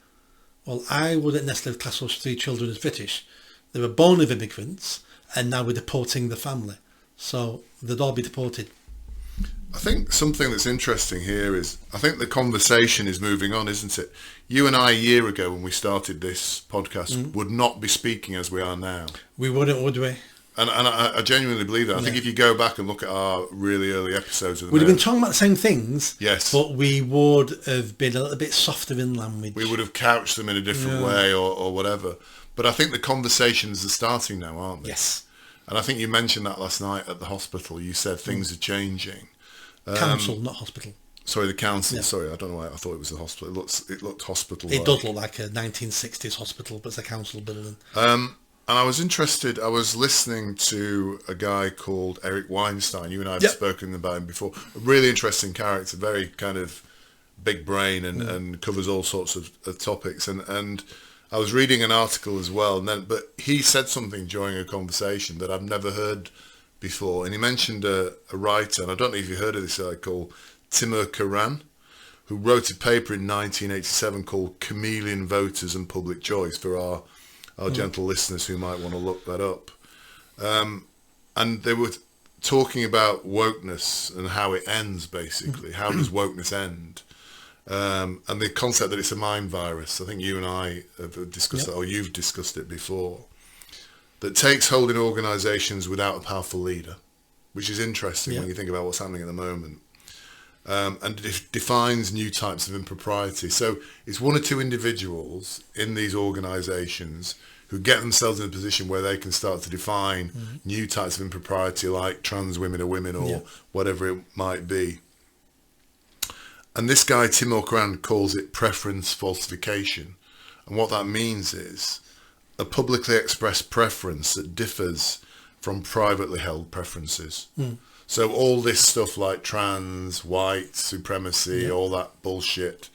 B: Well, I wouldn't necessarily class those 3 children as British. They were born of immigrants, and now we're deporting the family. So they'd all be deported.
A: I think something that's interesting here is, I think the conversation is moving on, isn't it? You and I, a year ago when we started this podcast, would not be speaking as we are now.
B: We wouldn't, would we?
A: And I genuinely believe that. I think if you go back and look at our really early episodes of the
B: we'd have been talking about the same things.
A: Yes.
B: But we would have been a little bit softer in language.
A: We would have couched them in a different way or whatever. But I think the conversations are starting now, aren't they?
B: Yes.
A: And I think you mentioned that last night at the hospital. You said things are changing.
B: Council, not hospital.
A: Sorry, the council.
B: Yeah.
A: Sorry, I don't know why I thought it was the hospital. It looked hospital.
B: It does look like a 1960s hospital, but it's a council building.
A: And I was interested. I was listening to a guy called Eric Weinstein. You and I have spoken about him before. A really interesting character, very kind of big brain, and covers all sorts of topics. And I was reading an article as well. But he said something during a conversation that I've never heard before. And he mentioned a writer, and I don't know if you heard of this guy called Timur Kuran, who wrote a paper in 1987 called Chameleon Voters and Public Choice, for our gentle listeners who might want to look that up. And they were talking about wokeness and how it ends, basically. How does wokeness end? And the concept that it's a mind virus. I think you and I have discussed that, or you've discussed it before, that takes hold in organisations without a powerful leader, which is interesting when you think about what's happening at the moment. And defines new types of impropriety. So it's one or two individuals in these organisations who get themselves in a position where they can start to define new types of impropriety, like trans women or women, or whatever it might be. And this guy, Timur Kuran, calls it preference falsification. And what that means is a publicly expressed preference that differs from privately held preferences. So all this stuff like trans, white supremacy, all that bullshit,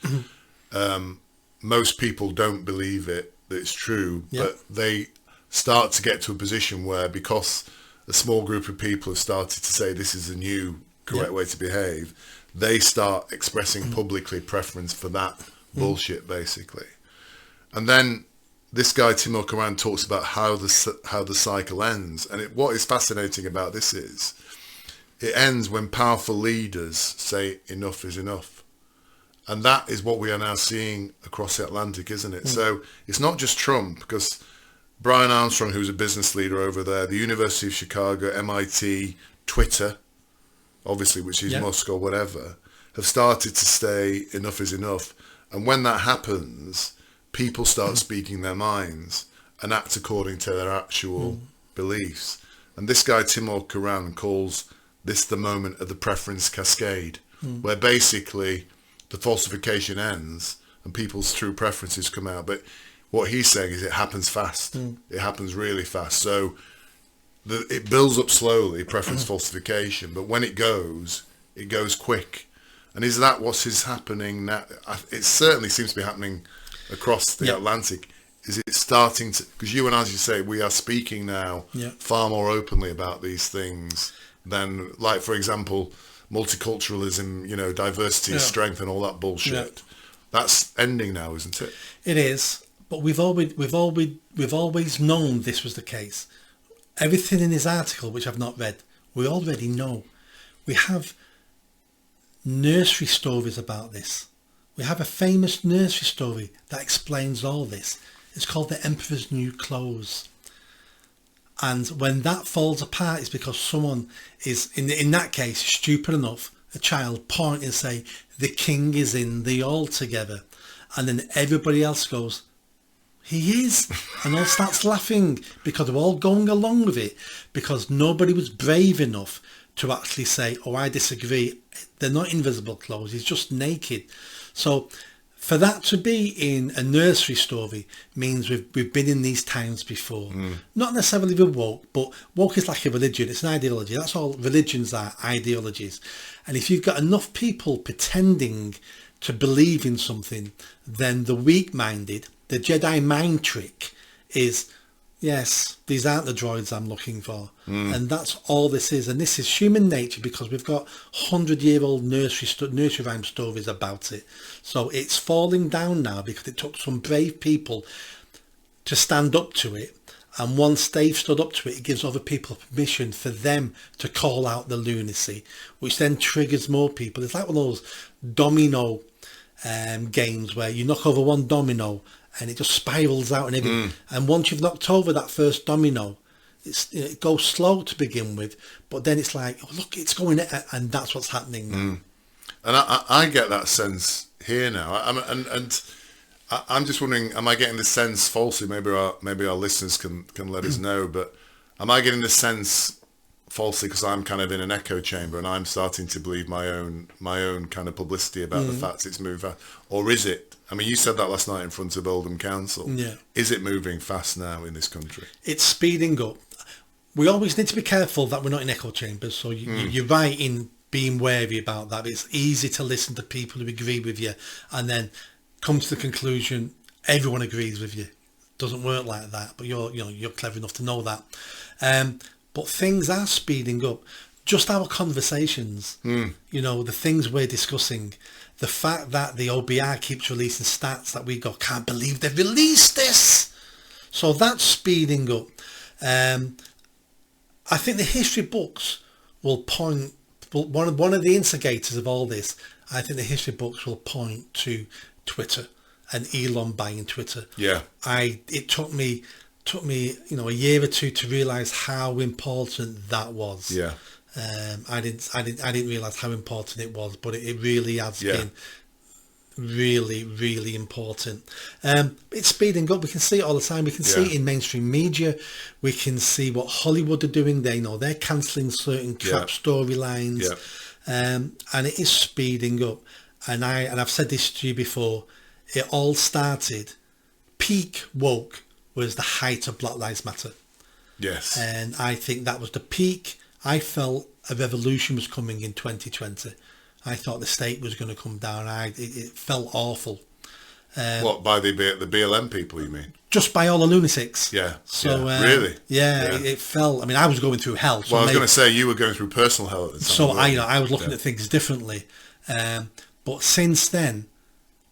A: most people don't believe that it's true, but they start to get to a position where, because a small group of people have started to say this is the new correct way to behave, they start expressing publicly preference for that bullshit, basically. And then this guy, Timur Kuran, talks about how the cycle ends. And what is fascinating about this is, it ends when powerful leaders say enough is enough. And that is what we are now seeing across the Atlantic, isn't it? So it's not just Trump, because Brian Armstrong, who's a business leader over there, the University of Chicago, MIT, Twitter, obviously, which is Musk or whatever, have started to say enough is enough. And when that happens, people start speaking their minds and act according to their actual beliefs. And this guy, Timur Kuran, calls this the moment of the preference cascade, where basically the falsification ends and people's true preferences come out. But what he's saying is it happens fast. It happens really fast. So it builds up slowly, preference falsification, but when it goes quick. And is that what is happening now? It certainly seems to be happening across the Atlantic. Is it starting to, because you and, as you say, we are speaking now far more openly about these things than, like, for example, multiculturalism, diversity, strength, and all that bullshit. That's ending now, isn't it?
B: It is, but we've always known this was the case. Everything in his article, which I've not read, we already know. We have nursery stories about this. We have a famous nursery story that explains all this. It's called The Emperor's New Clothes. And when that falls apart, it's because someone is, in that case, stupid enough, a child, point and say, the king is in the altogether. And then everybody else goes, he is, and all starts laughing, because they're all going along with it, because nobody was brave enough to actually say, oh, I disagree. They're not invisible clothes. He's just naked. So for that to be in a nursery story means we've been in these times before. Not necessarily with woke, but woke is like a religion. It's an ideology. That's all religions are, ideologies. And if you've got enough people pretending to believe in something, then the weak-minded, the Jedi mind trick is, yes, these aren't the droids I'm looking for. And that's all this is. And this is human nature, because we've got 100-year-old nursery rhyme stories about it. So it's falling down now because it took some brave people to stand up to it. And once they've stood up to it, it gives other people permission for them to call out the lunacy, which then triggers more people. It's like one of those domino games where you knock over one domino and it just spirals out and everything. And once you've knocked over that first domino, it goes slow to begin with, but then it's like, oh, look, it's going, and that's what's happening now.
A: And I get that sense here now. And I'm just wondering, am I getting the sense falsely? Maybe our listeners can let us know. But am I getting the sense falsely because I'm kind of in an echo chamber and I'm starting to believe my own kind of publicity about the fact it's moving fast, or is it? I mean, you said that last night in front of Oldham Council.
B: Yeah.
A: Is it moving fast now in this country?
B: It's speeding up. We always need to be careful that we're not in echo chambers. So you're right in being wary about that. It's easy to listen to people who agree with you and then come to the conclusion everyone agrees with you. Doesn't work like that, but you're clever enough to know that. But things are speeding up. Just our conversations, the things we're discussing, the fact that the OBR keeps releasing stats that we go, can't believe they've released this. So that's speeding up. I think the history books will point, one of the instigators of all this, I think the history books will point to Twitter and Elon buying Twitter.
A: Yeah.
B: It took me a year or two to realise how important that was.
A: Yeah.
B: I didn't realise how important it was, but it really has been really, really important. It's speeding up. We can see it all the time. We can see it in mainstream media. We can see what Hollywood are doing. They're cancelling certain crap storylines, and it is speeding up. And I've said this to you before. It all started. Peak woke was the height of Black Lives Matter.
A: Yes.
B: And I think that was the peak. I felt a revolution was coming in 2020. I thought the state was going to come down. It felt awful.
A: What, by the BLM people, you mean?
B: Just by all the lunatics.
A: Yeah.
B: So
A: really?
B: Yeah, it felt. I mean, I was going through hell. So
A: well, I was going to say you were going through personal hell at the time.
B: So I was looking at things differently. But since then,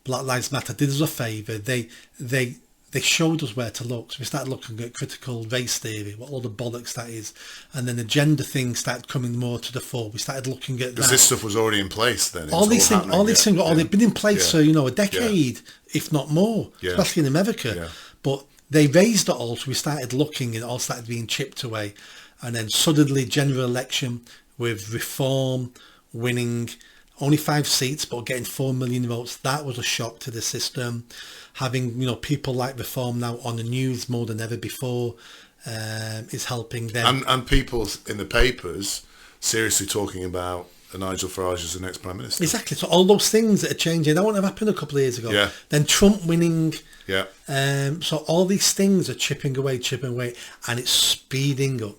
B: Black Lives Matter did us a favour. They showed us where to look. So we started looking at critical race theory, what all the bollocks that is. And then the gender thing started coming more to the fore. We started looking at that.
A: Because this stuff was already in place then.
B: All these things, they've been in place for, a decade, if not more, especially in America. Yeah. But they raised it all, so we started looking and it all started being chipped away. And then suddenly general election with Reform winning only 5 seats, but getting 4 million votes. That was a shock to the system. Having, people like Reform now on the news more than ever before is helping them.
A: And people in the papers seriously talking about Nigel Farage as the next Prime Minister.
B: Exactly. So all those things that are changing, that wouldn't have happened a couple of years ago.
A: Yeah.
B: Then Trump winning.
A: Yeah.
B: So all these things are chipping away, and it's speeding up.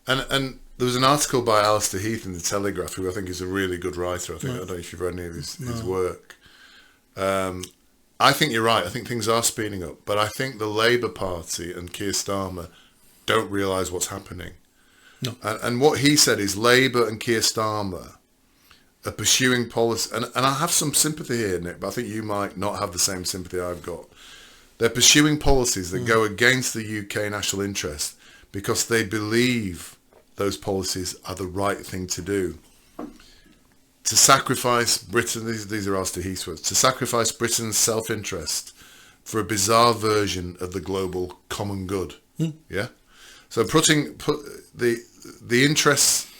A: And there was an article by Alistair Heath in the Telegraph, who I think is a really good writer. I don't know if you've read any of his work. I think you're right. I think things are speeding up. But I think the Labour Party and Keir Starmer don't realise what's happening.
B: No.
A: And what he said is Labour and Keir Starmer are pursuing policy. And I have some sympathy here, Nick, but I think you might not have the same sympathy I've got. They're pursuing policies that go against the UK national interest because they believe those policies are the right thing to do. To sacrifice Britain, these are Alistair Heath's words, to sacrifice Britain's self-interest for a bizarre version of the global common good. Yeah? So put the interests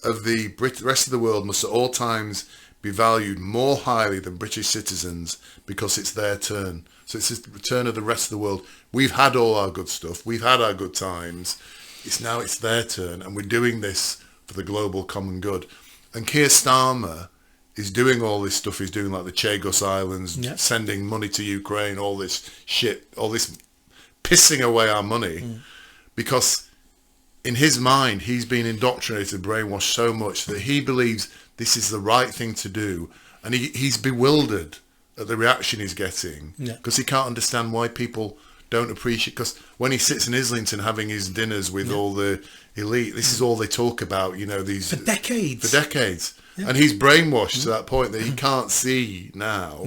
A: of the rest of the world must at all times be valued more highly than British citizens because it's their turn. So it's the turn of the rest of the world. We've had all our good stuff. We've had our good times. It's their turn, and we're doing this for the global common good. And Keir Starmer is doing all this stuff. He's doing like the Chagos Islands, sending money to Ukraine, all this shit, all this pissing away our money, because in his mind, he's been indoctrinated, brainwashed so much that he believes this is the right thing to do. And he's bewildered at the reaction he's getting because he can't understand why people don't appreciate, because when he sits in Islington having his dinners with all the elite, this is all they talk about, these
B: for decades.
A: And he's brainwashed to that point that he can't see now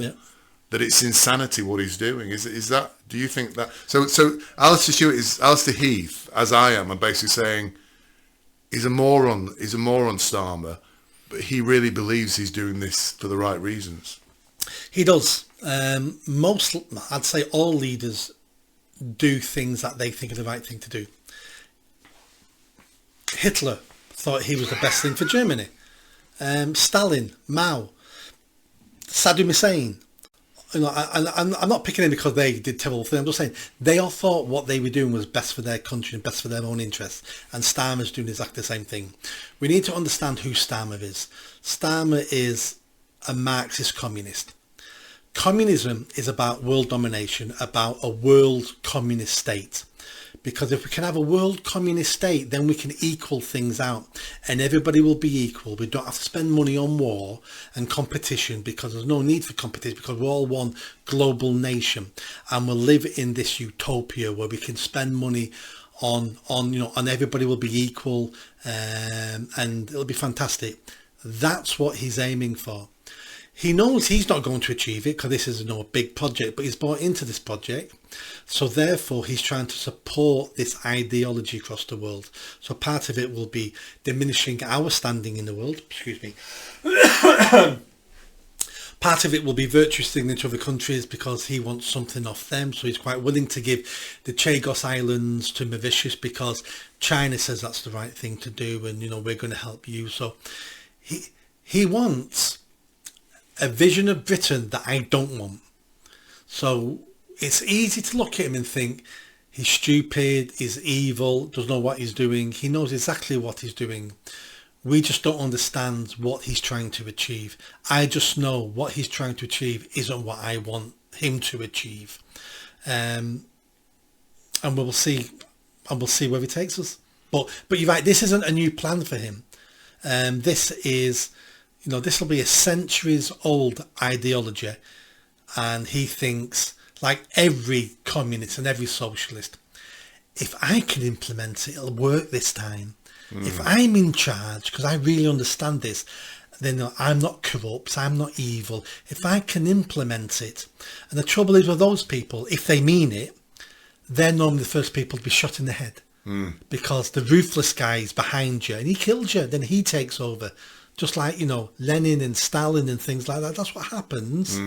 A: that it's insanity what he's doing. Is that, do you think that, so Alistair Heath, as I am, I'm basically saying he's a moron Starmer, but he really believes he's doing this for the right reasons.
B: He does. I'd say all leaders do things that they think are the right thing to do. Hitler thought he was the best thing for Germany. Stalin, Mao, Saddam Hussein, I'm not picking them because they did terrible things. I'm just saying they all thought what they were doing was best for their country and best for their own interests. And Starmer's doing exactly the same thing. We need to understand who Starmer is. Starmer is a Marxist communist. Communism is about world domination, about a world communist state. Because if we can have a world communist state, then we can equal things out and everybody will be equal. We don't have to spend money on war and competition because there's no need for competition because we're all one global nation and we'll live in this utopia where we can spend money on everybody will be equal and it'll be fantastic. That's what he's aiming for. He knows he's not going to achieve it because this is a big project, but he's bought into this project. So therefore, he's trying to support this ideology across the world. So part of it will be diminishing our standing in the world. Excuse me. Part of it will be virtue signaling to other countries because he wants something off them. So he's quite willing to give the Chagos Islands to Mauritius because China says that's the right thing to do and, we're going to help you. So he wants a vision of Britain that I don't want. So it's easy to look at him and think he's stupid, he's evil, doesn't know what he's doing. He knows exactly what he's doing. We just don't understand what he's trying to achieve. I just know what he's trying to achieve isn't what I want him to achieve. And we'll see where he takes us. But you're right, this isn't a new plan for him. This is, this will be a centuries old ideology. And he thinks, like every communist and every socialist, if I can implement it, it'll work this time. If I'm in charge, because I really understand this, then I'm not corrupt, I'm not evil. If I can implement it. And the trouble is with those people, if they mean it, they're normally the first people to be shot in the head. Because the ruthless guy is behind you and he kills you, then he takes over. Just like, Lenin and Stalin and things like that. That's what happens.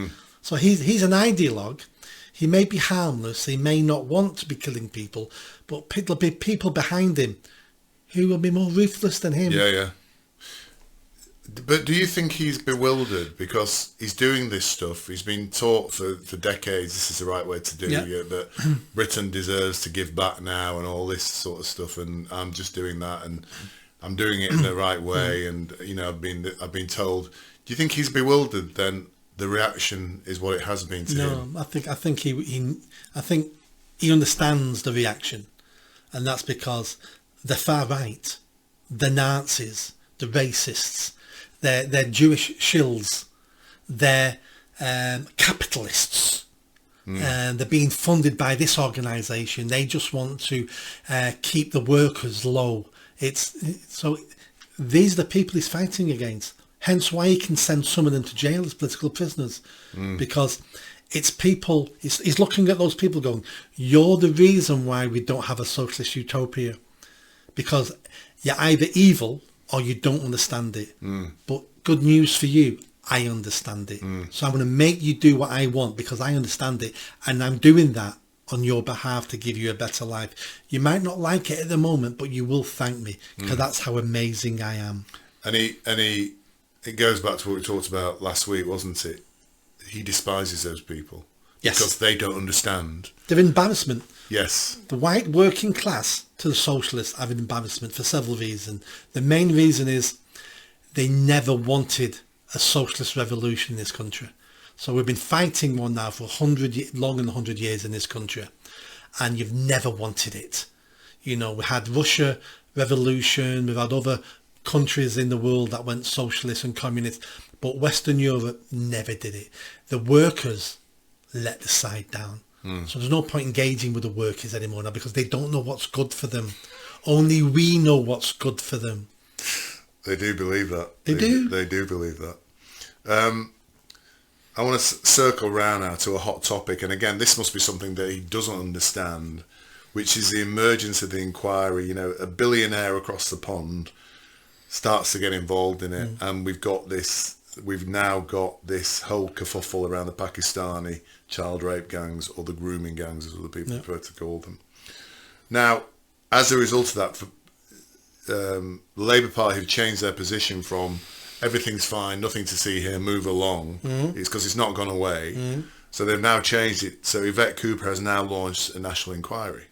B: So he's an ideologue. He may be harmless. He may not want to be killing people. But there'll be people behind him who will be more ruthless than him.
A: Yeah. But do you think he's bewildered because he's doing this stuff? He's been taught for decades this is the right way to do it, that Britain deserves to give back now and all this sort of stuff. And I'm just doing that and I'm doing it in the right way, and I've been told. Do you think he's bewildered? Then the reaction is what it has been to him.
B: No, I think he understands the reaction, and that's because the far right, the Nazis, the racists, they're Jewish shills, they're capitalists. And they're being funded by this organisation. They just want to keep the workers low. So these are the people he's fighting against. Hence why he can send some of them to jail as political prisoners, because it's people. He's looking at those people going, "You're the reason why we don't have a socialist utopia, because you're either evil or you don't understand it. But good news for you, I understand it. So I'm going to make you do what I want because I understand it, and I'm doing that on your behalf to give you a better life. You might not like it at the moment, but you will thank me because that's how amazing I am."
A: And it goes back to what we talked about last week, wasn't it? He despises those people.
B: Yes.
A: Because they don't understand.
B: They're embarrassment.
A: Yes.
B: The white working class to the socialists have an embarrassment for several reasons. The main reason is they never wanted a socialist revolution in this country. So we've been fighting one now for longer than 100 years in this country, and you've never wanted it. We had Russia revolution, we've had other countries in the world that went socialist and communist, but Western Europe never did it. The workers let the side down. So there's no point engaging with the workers anymore now because they don't know what's good for them. Only we know what's good for them.
A: They do believe that.
B: They do?
A: They do believe that. I want to circle round now to a hot topic, and again, this must be something that he doesn't understand, which is the emergence of the inquiry. A billionaire across the pond starts to get involved in it, and we've now got this whole kerfuffle around the Pakistani child rape gangs, or the grooming gangs as other people prefer to call them. Now, as a result of that, the Labour Party have changed their position from everything's fine, nothing to see here, move along. It's because it's not gone away. So they've now changed it. So Yvette Cooper has now launched a national inquiry.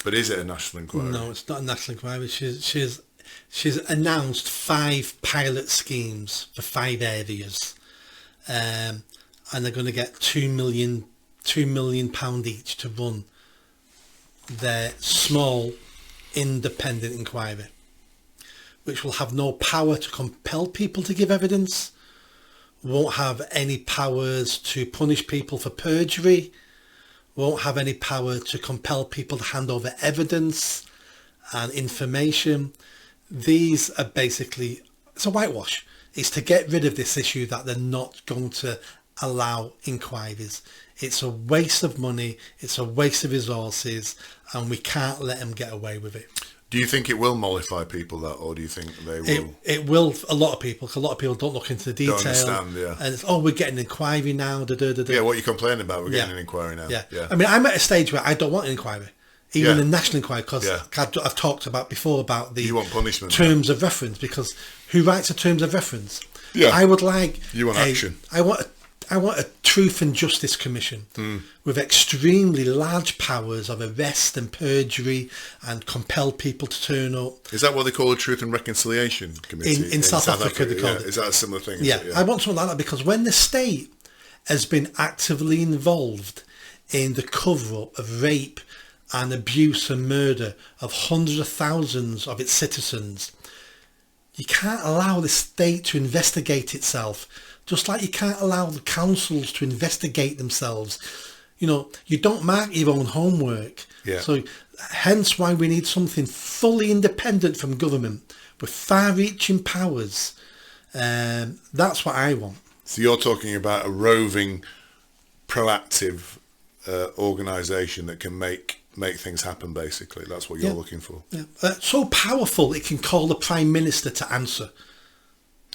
A: But is it a national inquiry?
B: No, it's not a national inquiry. She's announced 5 pilot schemes for 5 areas, and they're going to get £2 million each to run their small independent inquiry, which will have no power to compel people to give evidence, won't have any powers to punish people for perjury, won't have any power to compel people to hand over evidence and information. These are basically, it's a whitewash. It's to get rid of this issue that they're not going to allow inquiries. It's a waste of money, it's a waste of resources, and we can't let them get away with it.
A: Do you think it will mollify people, that, or do you think they will?
B: It will, a lot of people, because a lot of people don't look into the detail.
A: Don't understand, yeah.
B: And it's, we're getting an inquiry now.
A: Yeah, what are you complaining about? We're getting an inquiry now.
B: Yeah. I mean, I'm at a stage where I don't want an inquiry, even a national inquiry, because I've talked about before about the
A: you want punishment,
B: terms of reference, because who writes the terms of reference?
A: Yeah.
B: I would like...
A: You want action.
B: I want a Truth and Justice Commission with extremely large powers of arrest and perjury and compel people to turn up.
A: Is that what they call a Truth and Reconciliation Committee?
B: In South Africa, they call it.
A: Is that a similar thing?
B: Yeah, I want something like that, because when the state has been actively involved in the cover-up of rape and abuse and murder of hundreds of thousands of its citizens, you can't allow the state to investigate itself, just like you can't allow the councils to investigate themselves. You know, you don't mark your own homework.
A: Yeah.
B: So hence why we need something fully independent from government with far-reaching powers. That's what I want.
A: So you're talking about a roving, proactive organisation that can make things happen, basically. That's what you're looking for.
B: Yeah. So powerful it can call the Prime Minister to answer.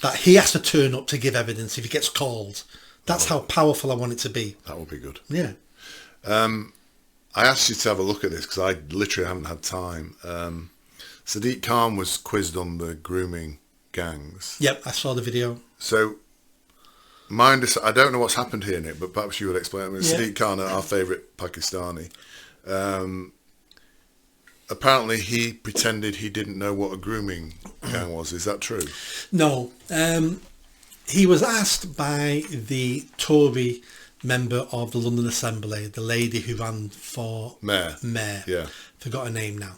B: That he has to turn up to give evidence if he gets called. That's how powerful I want it to be.
A: That would be good.
B: Yeah.
A: I asked you to have a look at this because I literally haven't had time. Sadiq Khan was quizzed on the grooming gangs.
B: Yep, I saw the video.
A: So, I don't know what's happened here, Nick, but perhaps you would explain. I mean, Sadiq Khan, our favourite Pakistani, apparently he pretended he didn't know what a grooming gang was. Is that true?
B: No. He was asked by the Tory member of the London Assembly, the lady who ran for mayor.
A: Yeah.
B: Forgot her name now.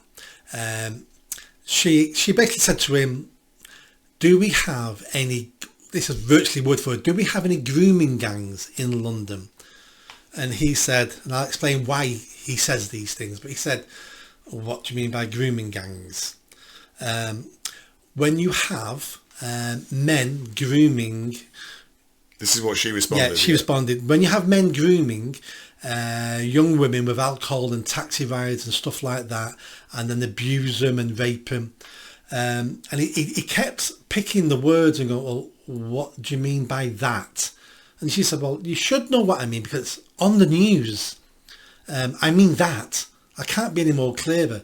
B: She basically said to him, do we have any, this is virtually word for word, do we have any grooming gangs in London? And he said, and I'll explain why he says these things, but he said, what do you mean by grooming gangs? When you have men grooming...
A: This is what she responded.
B: Yeah, she responded. When you have men grooming young women with alcohol and taxi rides and stuff like that, and then abuse them and rape them, and he kept picking the words and going, well, what do you mean by that? And she said, well, you should know what I mean, because it's on the news. I mean that. I can't be any more clearer.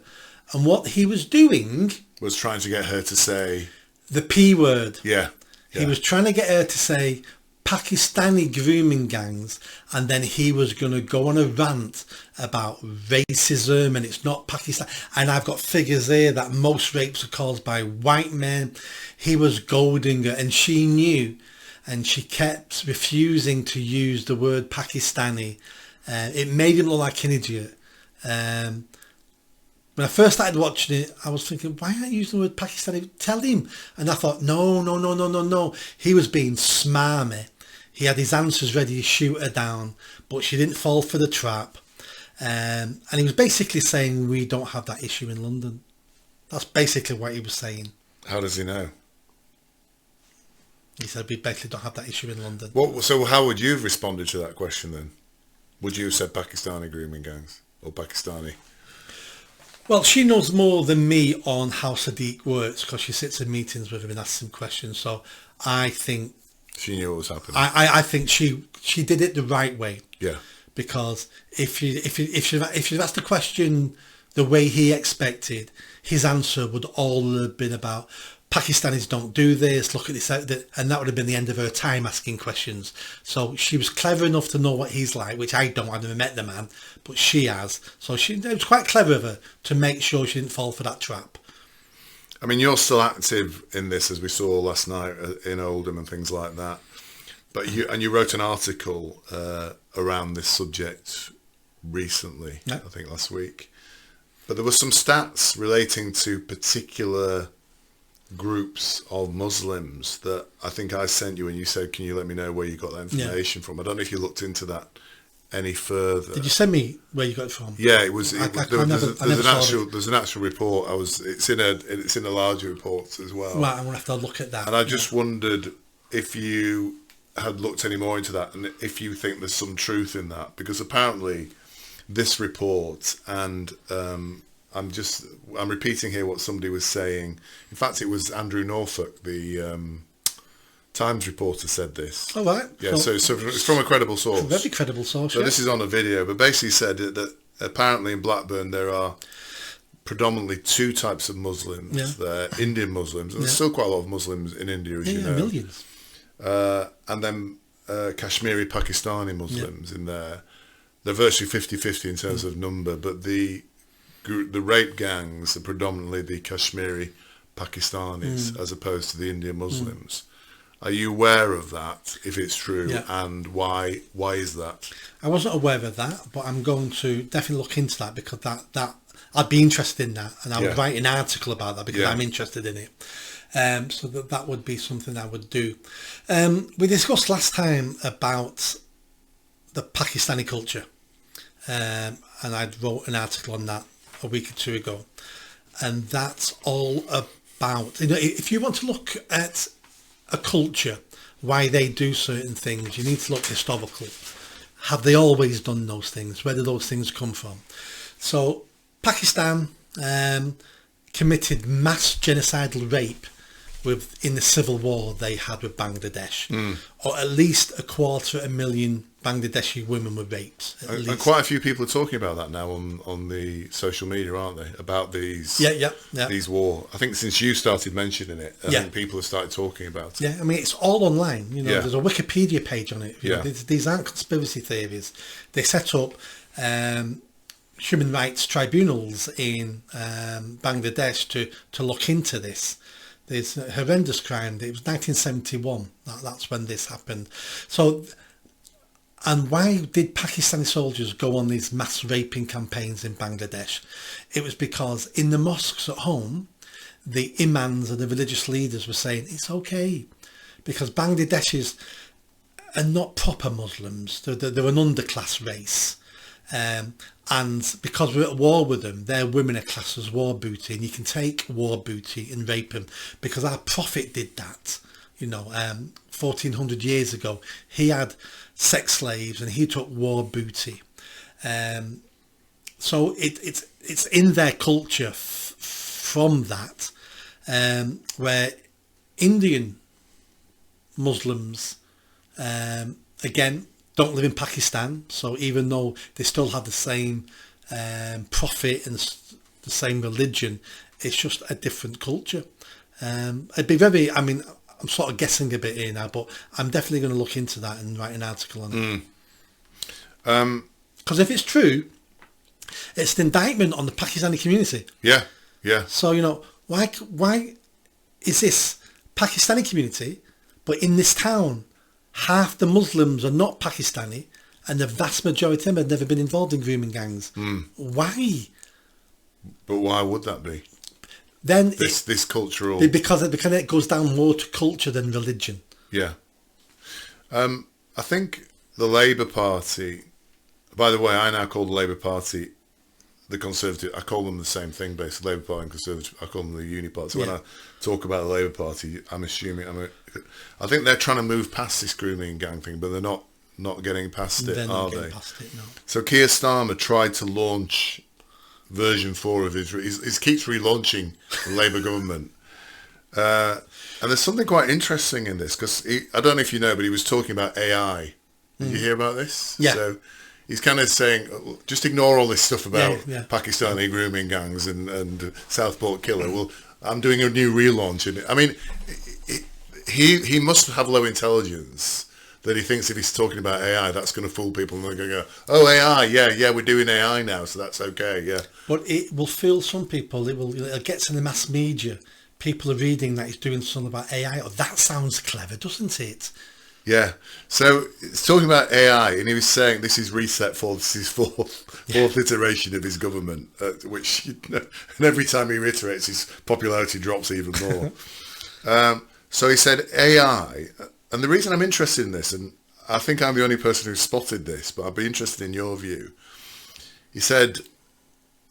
B: And what he was doing...
A: was trying to get her to say...
B: the P word.
A: Yeah.
B: He was trying to get her to say Pakistani grooming gangs, and then he was going to go on a rant about racism and it's not Pakistan. And I've got figures here that most rapes are caused by white men. He was goading her, and she knew, and she kept refusing to use the word Pakistani. It made him look like an idiot. When I first started watching it, I was thinking, why aren't you using the word Pakistani? Tell him. And I thought, no. He was being smarmy. He had his answers ready to shoot her down, but she didn't fall for the trap. And he was basically saying, we don't have that issue in London. That's basically what he was saying.
A: How does he know?
B: He said, we basically don't have that issue in London.
A: So how would you have responded to that question then? Would you have said Pakistani grooming gangs or Pakistani?
B: Well, she knows more than me on how Sadiq works because she sits in meetings with him and asks him questions. So I think
A: she knew what was happening.
B: I think she did it the right way.
A: Yeah.
B: Because if you'd asked the question the way he expected, his answer would all have been about Pakistanis don't do this, look at this, and that would have been the end of her time asking questions. So she was clever enough to know what he's like, which I don't. I've never met the man, but she has. So it was quite clever of her to make sure she didn't fall for that trap.
A: I mean, you're still active in this, as we saw last night in Oldham and things like that. But you wrote an article around this subject recently, I think last week. But there were some stats relating to particular groups of Muslims that I think I sent you, and you said, "Can you let me know where you got that information from?" I don't know if you looked into that any further.
B: Did you send me where you got it from?
A: Yeah, there's an actual report. It's in a larger report as well.
B: Right, I'm gonna have to look at that.
A: And I just wondered if you had looked any more into that, and if you think there's some truth in that, because apparently this report, and I'm repeating here what somebody was saying. In fact, it was Andrew Norfolk, the Times reporter, said this.
B: Oh, right.
A: Yeah, so it's from a credible source.
B: A very credible source.
A: So this is on a video, but basically said that apparently in Blackburn there are predominantly two types of Muslims.
B: Yeah.
A: They're Indian Muslims, and there's still quite a lot of Muslims in India, as you know.
B: Millions.
A: And then Kashmiri Pakistani Muslims in there. They're virtually 50-50 in terms of number, but the rape gangs are predominantly the Kashmiri Pakistanis as opposed to the Indian Muslims. Are you aware of that, if it's true, and why is that?
B: I wasn't aware of that, but I'm going to definitely look into that, because that I'd be interested in that, and I would write an article about that, because I'm interested in it. So that would be something I would do. We discussed last time about the Pakistani culture, and I wrote an article on that a week or two ago, and that's all about, if you want to look at a culture, why they do certain things, you need to look historical. Have they always done those things? Where do those things come from? So Pakistan committed mass genocidal rape in the civil war they had with Bangladesh, or at least 250,000 Bangladeshi women were raped.
A: And quite a few people are talking about that now on the social media, aren't they? About these these war. I think since you started mentioning it, I think people have started talking about it.
B: Yeah, I mean, it's all online. There's a Wikipedia page on it. These aren't conspiracy theories. They set up human rights tribunals in Bangladesh to look into this. There's a horrendous crime. It was 1971. That's when this happened. So, and why did Pakistani soldiers go on these mass raping campaigns in Bangladesh? It was because in the mosques at home, the imams and the religious leaders were saying it's okay, because Bangladeshis are not proper Muslims. They're an underclass race. And because we're at war with them, their women are classed as war booty, and you can take war booty and rape them, because our prophet did that. 1400 years ago, he had sex slaves and he took war booty. So it's in their culture from that, where Indian Muslims, again, don't live in Pakistan, so even though they still have the same prophet and the same religion, it's just a different culture. It'd be I'm sort of guessing a bit here now, but I'm definitely going to look into that and write an article on it. Because if it's true, it's an indictment on the Pakistani community.
A: Yeah.
B: So, why is this Pakistani community, but in this town, half the Muslims are not Pakistani, and the vast majority of them have never been involved in grooming gangs. Why?
A: But why would that be?
B: Then
A: this cultural,
B: because it goes down more to culture than religion.
A: Yeah. I think the Labour Party. By the way, I now call the Labour Party the Conservative. I call them the same thing, basically. Labour Party and Conservative. I call them the Uni Party. So when I talk about the Labour Party, I'm assuming I think they're trying to move past this grooming gang thing, but they're not getting past it, are they?
B: Past it, no.
A: So Keir Starmer tried to launch version 4 of his. He keeps relaunching the Labour government. And there's something quite interesting in this, because I don't know if you know, but he was talking about AI. Did you hear about this?
B: Yeah.
A: So he's kind of saying, just ignore all this stuff about Pakistani grooming gangs and Southport killer. Well, I'm doing a new relaunch. And I mean, he must have low intelligence that he thinks if he's talking about AI, that's going to fool people, and they're going to go, oh, AI, yeah, we're doing AI now, so that's okay, yeah.
B: But it will fool some people. It gets in the mass media. People are reading that he's doing something about AI. Oh, that sounds clever, doesn't it?
A: Yeah. So it's talking about AI, and he was saying this is reset for this is fourth iteration of his government, which and every time he reiterates, his popularity drops even more. So he said AI, and the reason I'm interested in this, and I think I'm the only person who spotted this, but I'd be interested in your view. He said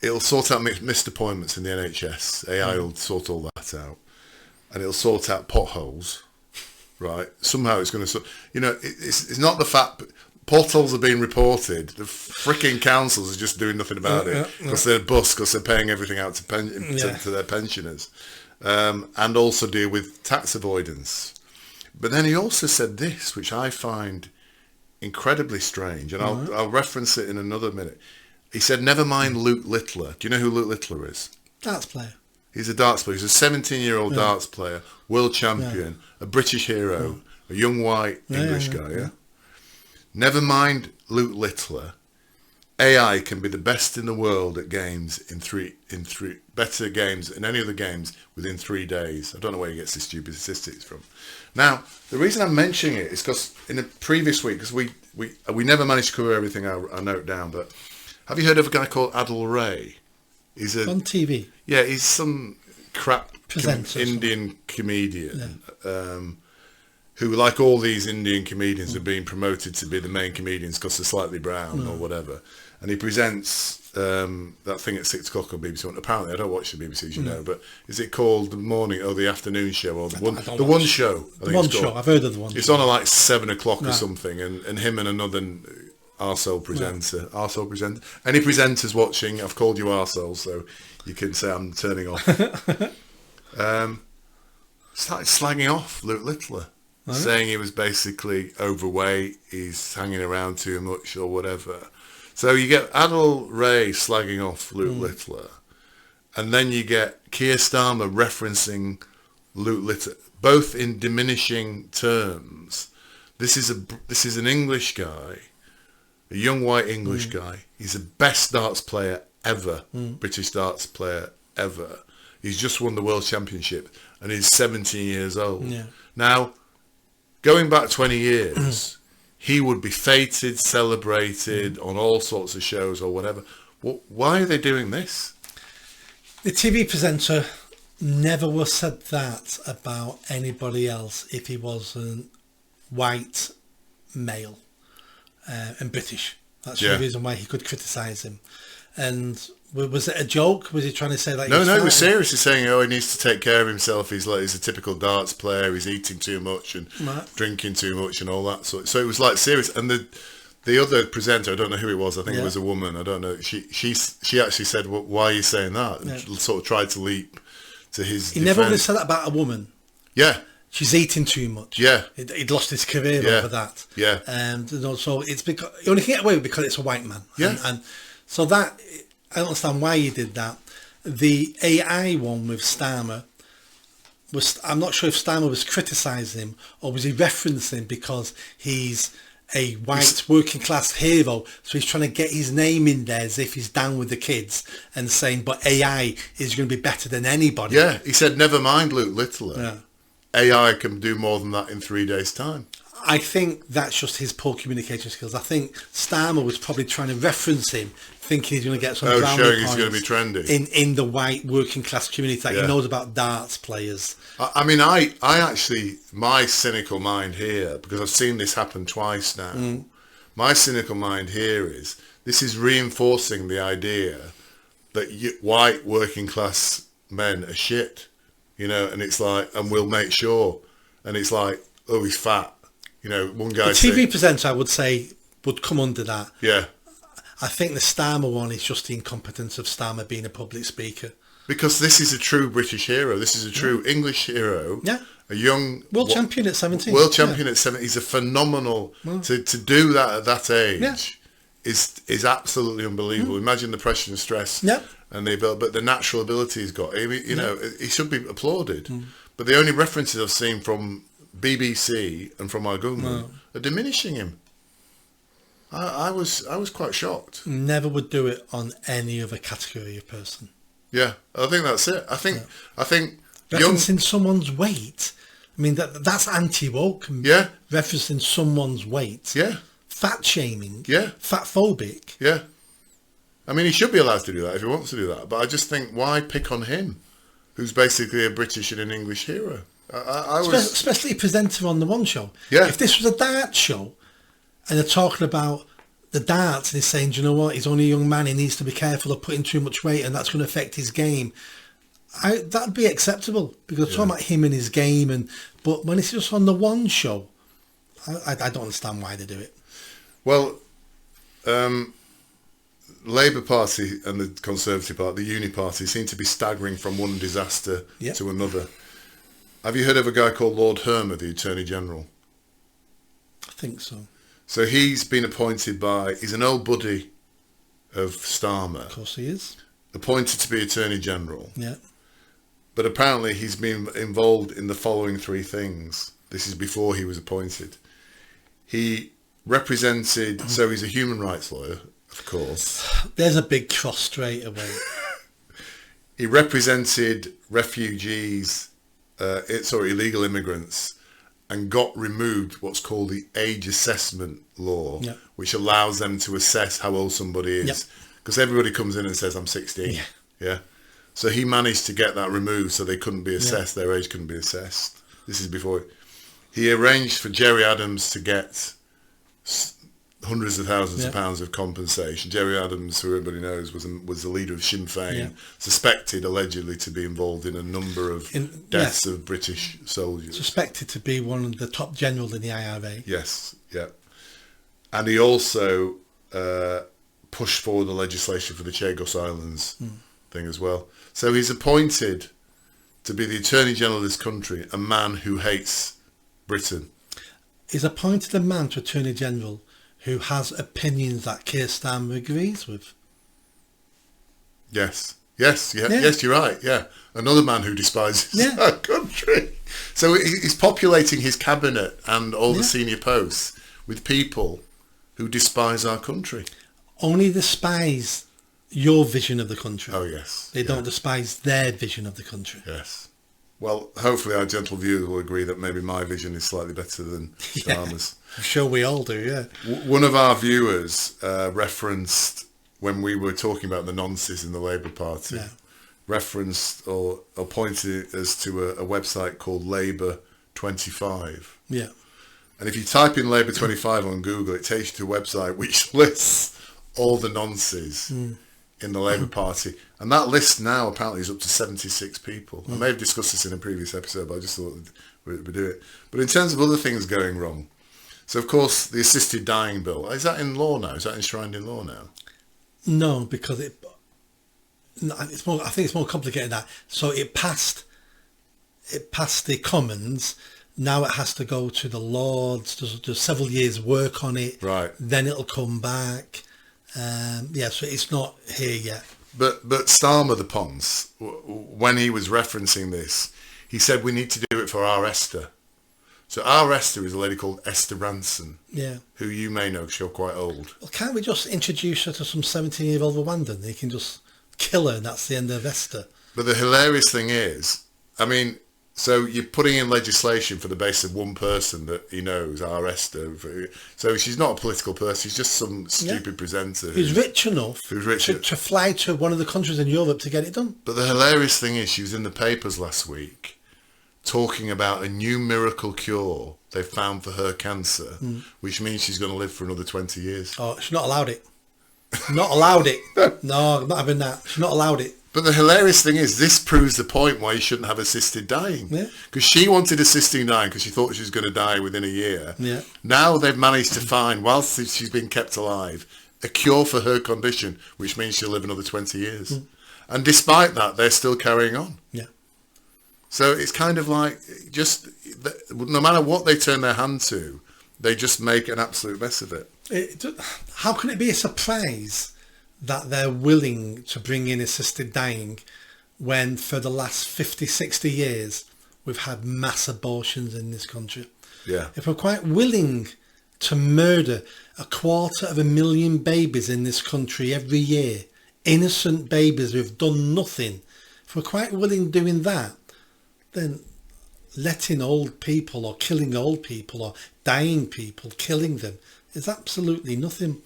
A: it'll sort out missed appointments in the NHS. AI will sort all that out, and it'll sort out potholes. Right, somehow it's going to, it's not the fact potholes are being reported. The freaking councils are just doing nothing about it because they're bust, because they're paying everything out to their pensioners, and also deal with tax avoidance. But then he also said this, which I find incredibly strange, and I'll reference it in another minute. He said, "Never mind Luke Littler." Do you know who Luke Littler is?
B: Darts player.
A: He's a darts player. He's a 17-year-old darts player, world champion, a British hero, a young white English guy. Never mind Luke Littler. AI can be the best in the world at games in three better games in any other games within 3 days. I don't know where he gets these stupid statistics from. Now, the reason I'm mentioning it is because in a previous week, because we never managed to cover everything I note down, but have you heard of a guy called Adil Ray? He's on
B: TV.
A: Yeah, he's some crap
B: Indian
A: comedian who, like all these Indian comedians, are being promoted to be the main comedians because they're slightly brown or whatever. And he presents that thing at 6 o'clock on BBC One. Apparently, I don't watch the BBC, as you know, but is it called the morning or the afternoon show or the one show?
B: The One Show. I've heard of the One Show.
A: It's on at like 7 o'clock or something, and him and another arsehole presenter. Any presenters watching, I've called you arsehole, so you can say I'm turning off. Started slagging off Luke Littler, saying he was basically overweight, he's hanging around too much or whatever. So you get Adil Ray slagging off Luke Littler, and then you get Keir Starmer referencing Luke Littler, both in diminishing terms. This is an English guy, a young white English guy. He's the best darts player ever, British darts player ever. He's just won the World Championship, and he's 17 years old. Yeah. Now, going back 20 years, he would be feted, celebrated on all sorts of shows or whatever. Why are they doing this?
B: The TV presenter never was said that about anybody else if he wasn't white, male, and British. That's the reason why he could criticise him. And was it a joke? Was he trying to say that?
A: No, he was seriously saying, he needs to take care of himself. He's a typical darts player. He's eating too much and drinking too much and all that. So it was like serious. And the other presenter, I don't know who it was. I think it was a woman. I don't know. She actually said, well, "Why are you saying that?" And sort of tried to leap to his.
B: He never really said that about a woman.
A: Yeah.
B: She's eating too much.
A: Yeah.
B: He'd lost his career over that.
A: Yeah.
B: So it's because you only can get away with it because it's a white man.
A: Yeah.
B: And so that, I don't understand why he did that. The AI one with Starmer I'm not sure if Starmer was criticising him or was he referencing because he's a white working class hero, so he's trying to get his name in there as if he's down with the kids and saying, but AI is going to be better than anybody.
A: Yeah, he said, never mind Luke Littler. Yeah. AI can do more than that in 3 days' time.
B: I think that's just his poor communication skills. I think Starmer was probably trying to reference him, thinking he's going to get some brownie
A: showing
B: points
A: he's going to be trendy
B: in the white working class community that he knows about darts players.
A: I mean, I actually, my cynical mind here, because I've seen this happen twice now, my cynical mind here is, this is reinforcing the idea that white working class men are shit, and it's like, and we'll make sure, and it's like, oh, he's fat. One guy.
B: The TV presenter, I would say, would come under that.
A: Yeah.
B: I think the Starmer one is just the incompetence of Starmer being a public speaker.
A: Because this is a true British hero. This is a true English hero.
B: Yeah.
A: A young...
B: World champion at 17.
A: World champion at 17. He's a phenomenal... To do that at that age is absolutely unbelievable. Imagine the pressure and stress and but the natural ability he's got, you know, he should be applauded. But the only references I've seen from BBC and from our government are diminishing him. I was quite shocked.
B: Never would do it on any other category of person.
A: Yeah, I think that's it. I think
B: Referencing someone's weight. I mean, that's anti-woke.
A: Yeah.
B: Referencing someone's weight.
A: Yeah.
B: Fat shaming.
A: Yeah.
B: Fat phobic.
A: Yeah. I mean, he should be allowed to do that if he wants to do that. But I just think, why pick on him, who's basically a British and an English hero? I was...
B: Especially a presenter on the One Show.
A: Yeah.
B: If this was a dart show and they're talking about the darts and he's saying, do you know what, he's only a young man, he needs to be careful of putting too much weight and that's going to affect his game, that'd be acceptable, because I'm talking about him and his game. But when it's just on the One Show, I don't understand why they do it.
A: Well, Labour Party and the Conservative Party, the Uni Party, seem to be staggering from one disaster to another. Have you heard of a guy called Lord Hermer, the Attorney General?
B: I think so.
A: So he's been appointed he's an old buddy of Starmer.
B: Of course he is.
A: Appointed to be Attorney General.
B: Yeah.
A: But apparently he's been involved in the following three things. This is before he was appointed. He represented, so he's a human rights lawyer, of course.
B: There's a big cross straight away.
A: He represented refugees, illegal immigrants, and got removed what's called the age assessment law, which allows them to assess how old somebody is. Because everybody comes in and says, I'm 16. Yeah. So he managed to get that removed so they couldn't be assessed, their age couldn't be assessed. This is before. He arranged for Jerry Adams to get hundreds of thousands of pounds of compensation. Jerry Adams, who everybody knows, was the leader of Sinn Féin, suspected allegedly to be involved in a number of deaths of British soldiers.
B: Suspected to be one of the top generals in the IRA.
A: Yes, yeah. And he also pushed forward the legislation for the Chagos Islands thing as well. So he's appointed to be the Attorney General of this country, a man who hates Britain.
B: He's appointed a man to Attorney General who has opinions that Keir Starmer agrees with.
A: Yes, you're right, yeah. Another man who despises our country. So he's populating his cabinet and all the senior posts with people who despise our country.
B: Only despise your vision of the country.
A: Oh, yes.
B: They don't despise their vision of the country.
A: Yes. Well, hopefully our gentle viewers will agree that maybe my vision is slightly better than Starmer's.
B: I'm sure we all do, yeah.
A: One of our viewers referenced, when we were talking about the nonces in the Labour Party, referenced or pointed us to a website called Labour 25.
B: Yeah.
A: And if you type in Labour 25 on Google, it takes you to a website which lists all the nonces in the Labour Party. And that list now apparently is up to 76 people. I may have discussed this in a previous episode, but I just thought we'd do it. But in terms of other things going wrong, so of course the assisted dying bill, is that in law now? Is that enshrined in law now?
B: No, because it's more. I think it's more complicated than that. So it passed the Commons. Now it has to go to the Lords. There's several years work on it.
A: Right.
B: Then it'll come back. So it's not here yet.
A: But Starmer the Ponce, when he was referencing this, he said we need to do it for our Esther. So our Esther is a lady called Esther Ranson, who you may know because you're quite old. Well,
B: can't we just introduce her to some 17-year-old Rwandan? They can just kill her and that's the end of Esther.
A: But the hilarious thing is, I mean, so you're putting in legislation for the basis of one person that he knows, our Esther. So she's not a political person, she's just some stupid presenter.
B: Who's rich enough to fly to one of the countries in Europe to get it done.
A: But the hilarious thing is, she was in the papers last week talking about a new miracle cure they found for her cancer, which means she's going to live for another 20 years.
B: Oh, she's not allowed it. Not allowed it. No, I'm not having that. She's not allowed it.
A: But the hilarious thing is, this proves the point why you shouldn't have assisted dying. Because she wanted assisted dying because she thought she was going to die within a year. Now they've managed to find, whilst she's been kept alive, a cure for her condition, which means she'll live another 20 years. And despite that, they're still carrying on. So it's kind of like, just no matter what they turn their hand to, they just make an absolute mess of it.
B: How can it be a surprise that they're willing to bring in assisted dying when for the last 50, 60 years we've had mass abortions in this country.
A: Yeah.
B: If we're quite willing to murder 250,000 babies in this country every year, innocent babies who've done nothing, if we're quite willing doing that, then letting old people or killing old people or dying people, killing them, is absolutely nothing.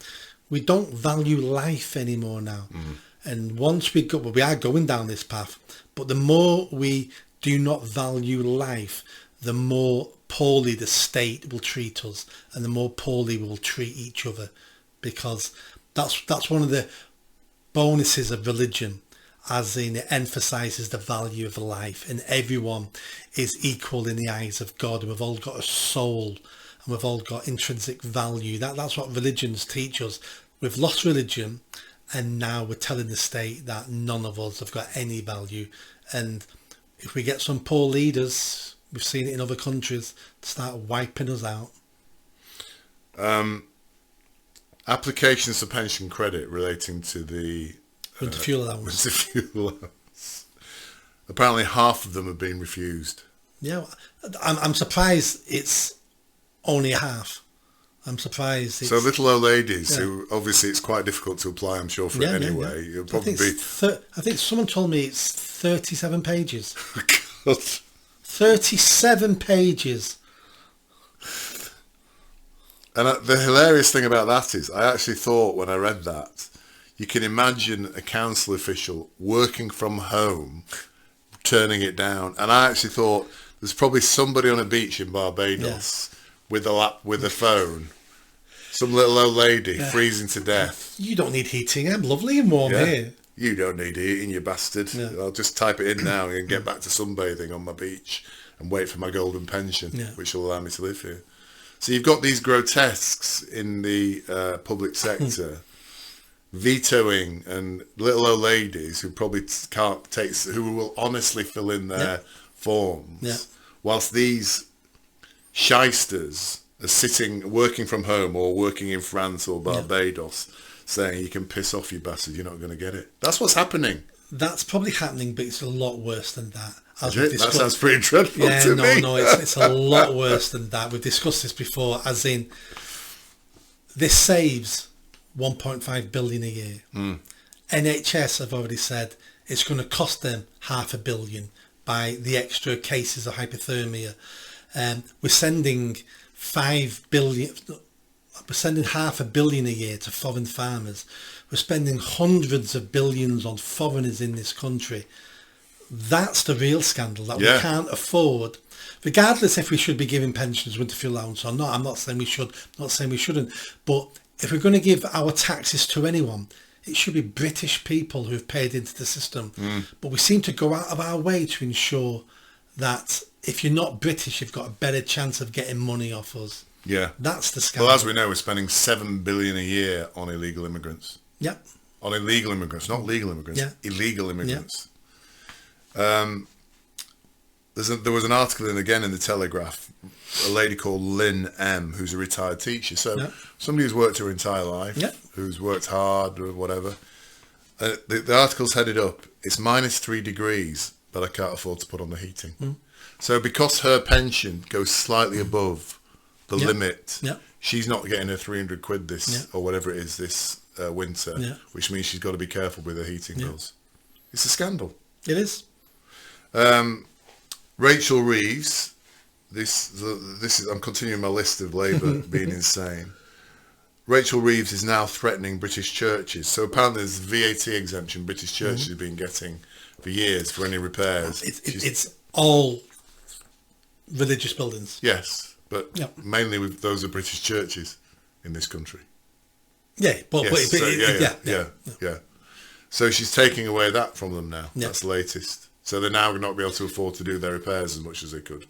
B: We don't value life anymore now. And once we are going down this path, but the more we do not value life, the more poorly the state will treat us, and the more poorly we'll treat each other, because that's one of the bonuses of religion, as in it emphasizes the value of life, and everyone is equal in the eyes of God, and we've all got a soul, and we've all got intrinsic value. That's what religions teach us. We've lost religion, and now we're telling the state that none of us have got any value. And if we get some poor leaders, we've seen it in other countries, start wiping us out.
A: Applications for pension credit relating to the
B: Winter fuel allowance.
A: Winter fuel allowance. Apparently half of them have been refused.
B: Yeah, I'm surprised it's only half. I'm surprised.
A: So little old ladies who obviously it's quite difficult to apply, I'm sure, for it anyway.
B: Yeah.
A: It'll probably
B: I think someone told me it's 37 pages.
A: God.
B: 37 pages.
A: And the hilarious thing about that is, I actually thought when I read that, you can imagine a council official working from home, turning it down. And I actually thought there's probably somebody on a beach in Barbados with a phone, some little old lady freezing to death.
B: You don't need heating. I'm lovely and warm here.
A: You don't need heating, you bastard. Yeah. I'll just type it in now and get back to sunbathing on my beach and wait for my golden pension, which will allow me to live here. So you've got these grotesques in the public sector vetoing, and little old ladies who probably can't take, who will honestly fill in their forms, whilst these shysters are sitting, working from home or working in France or Barbados, saying you can piss off, you bastard, you're not going to get it. That's what's happening.
B: That's probably happening, but it's a lot worse than that.
A: That sounds pretty dreadful to me.
B: No, it's a lot worse than that. We've discussed this before, as in, this saves 1.5 billion a year. NHS have already said it's going to cost them $500 million by the extra cases of hypothermia. We're sending 5 billion. We're sending $500 million a year to foreign farmers. We're spending hundreds of billions on foreigners in this country. That's the real scandal, that we can't afford, regardless if we should be giving pensioners winter fuel allowance or not. I'm not saying we should, I'm not saying we shouldn't, but if we're going to give our taxes to anyone, it should be British people who've paid into the system. But we seem to go out of our way to ensure that if you're not British, you've got a better chance of getting money off us.
A: Yeah.
B: That's the scandal.
A: Well, as we know, we're spending $7 billion a year on illegal immigrants.
B: Yep.
A: On illegal immigrants, not legal immigrants, illegal immigrants. There was an article in the Telegraph, a lady called Lynn M, who's a retired teacher. So somebody who's worked her entire life, who's worked hard or whatever. The article's headed up, it's -3 degrees, but I can't afford to put on the heating. So because her pension goes slightly above the limit, she's not getting her 300 quid or whatever it is this winter, which means she's got to be careful with her heating bills. It's a scandal.
B: It is.
A: Rachel Reeves, this is, I'm continuing my list of Labour being insane. Rachel Reeves is now threatening British churches. So apparently there's VAT exemption British churches have been getting for years for any repairs.
B: It's all religious buildings.
A: Yes, but mainly with those are British churches in this country.
B: Yeah,
A: So she's taking away that from them now. That's the latest. So they're now not be able to afford to do their repairs as much as they could.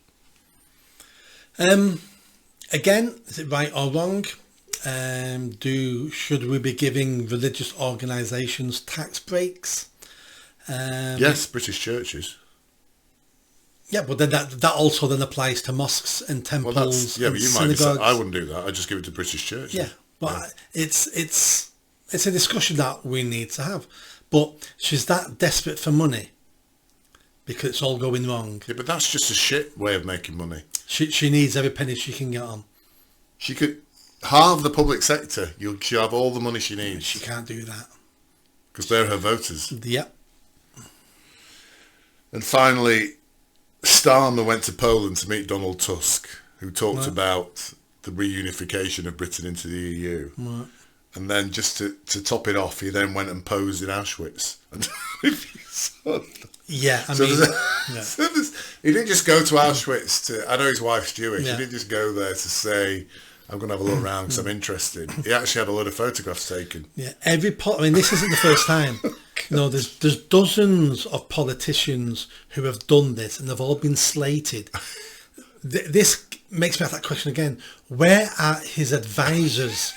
B: Again, is it right or wrong? Should we be giving religious organisations tax breaks?
A: Yes, British churches.
B: Yeah, but then that also then applies to mosques and temples.
A: Well, but you
B: synagogues.
A: might be saying, I wouldn't do that. I'd just give it to British churches.
B: Yeah, but it's it's a discussion that we need to have. But she's that desperate for money because it's all going wrong.
A: Yeah, but that's just a shit way of making money.
B: She needs every penny she can get on.
A: She could halve the public sector. She'll have all the money she needs.
B: She can't do that.
A: Because they're her voters.
B: Yep.
A: And finally, Starmer went to Poland to meet Donald Tusk, who talked about the reunification of Britain into the EU.
B: Right.
A: And then just to top it off, he then went and posed in Auschwitz.
B: Yeah, I
A: so
B: mean...
A: he didn't just go to Auschwitz I know his wife's Jewish.
B: Yeah.
A: He didn't just go there to say, I'm going to have a look around because I'm interested. He actually had a lot of photographs taken.
B: Yeah, I mean, this isn't the first time. There's dozens of politicians who have done this, and they've all been slated. This makes me ask that question again. Where are his advisors?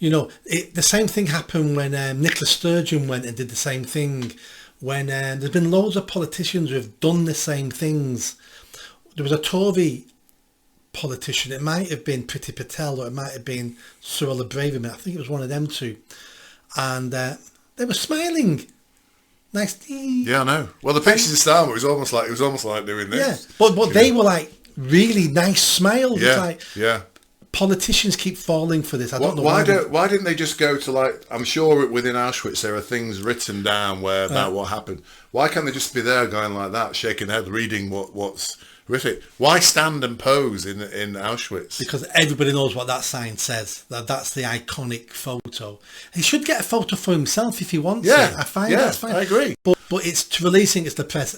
B: The same thing happened when Nicola Sturgeon went and did the same thing. When there's been loads of politicians who have done the same things. There was a Tory politician, it might have been Priti Patel or it might have been Suella Braverman, I think it was one of them two, and they were smiling. Nice.
A: Yeah, I know. Well, the pictures of Starmer was almost like doing this.
B: Yeah, but they were like really nice smiles.
A: Yeah,
B: it's like,
A: yeah.
B: Politicians keep falling for this. I don't know
A: why didn't they just go to I'm sure within Auschwitz there are things written down about what happened. Why can't they just be there going like that, shaking their head, reading what's horrific? Why stand and pose in Auschwitz?
B: Because everybody knows what that sign says. That's the iconic photo. He should get a photo for himself if he wants it. I find that's fine.
A: I agree.
B: But it's releasing it's the press.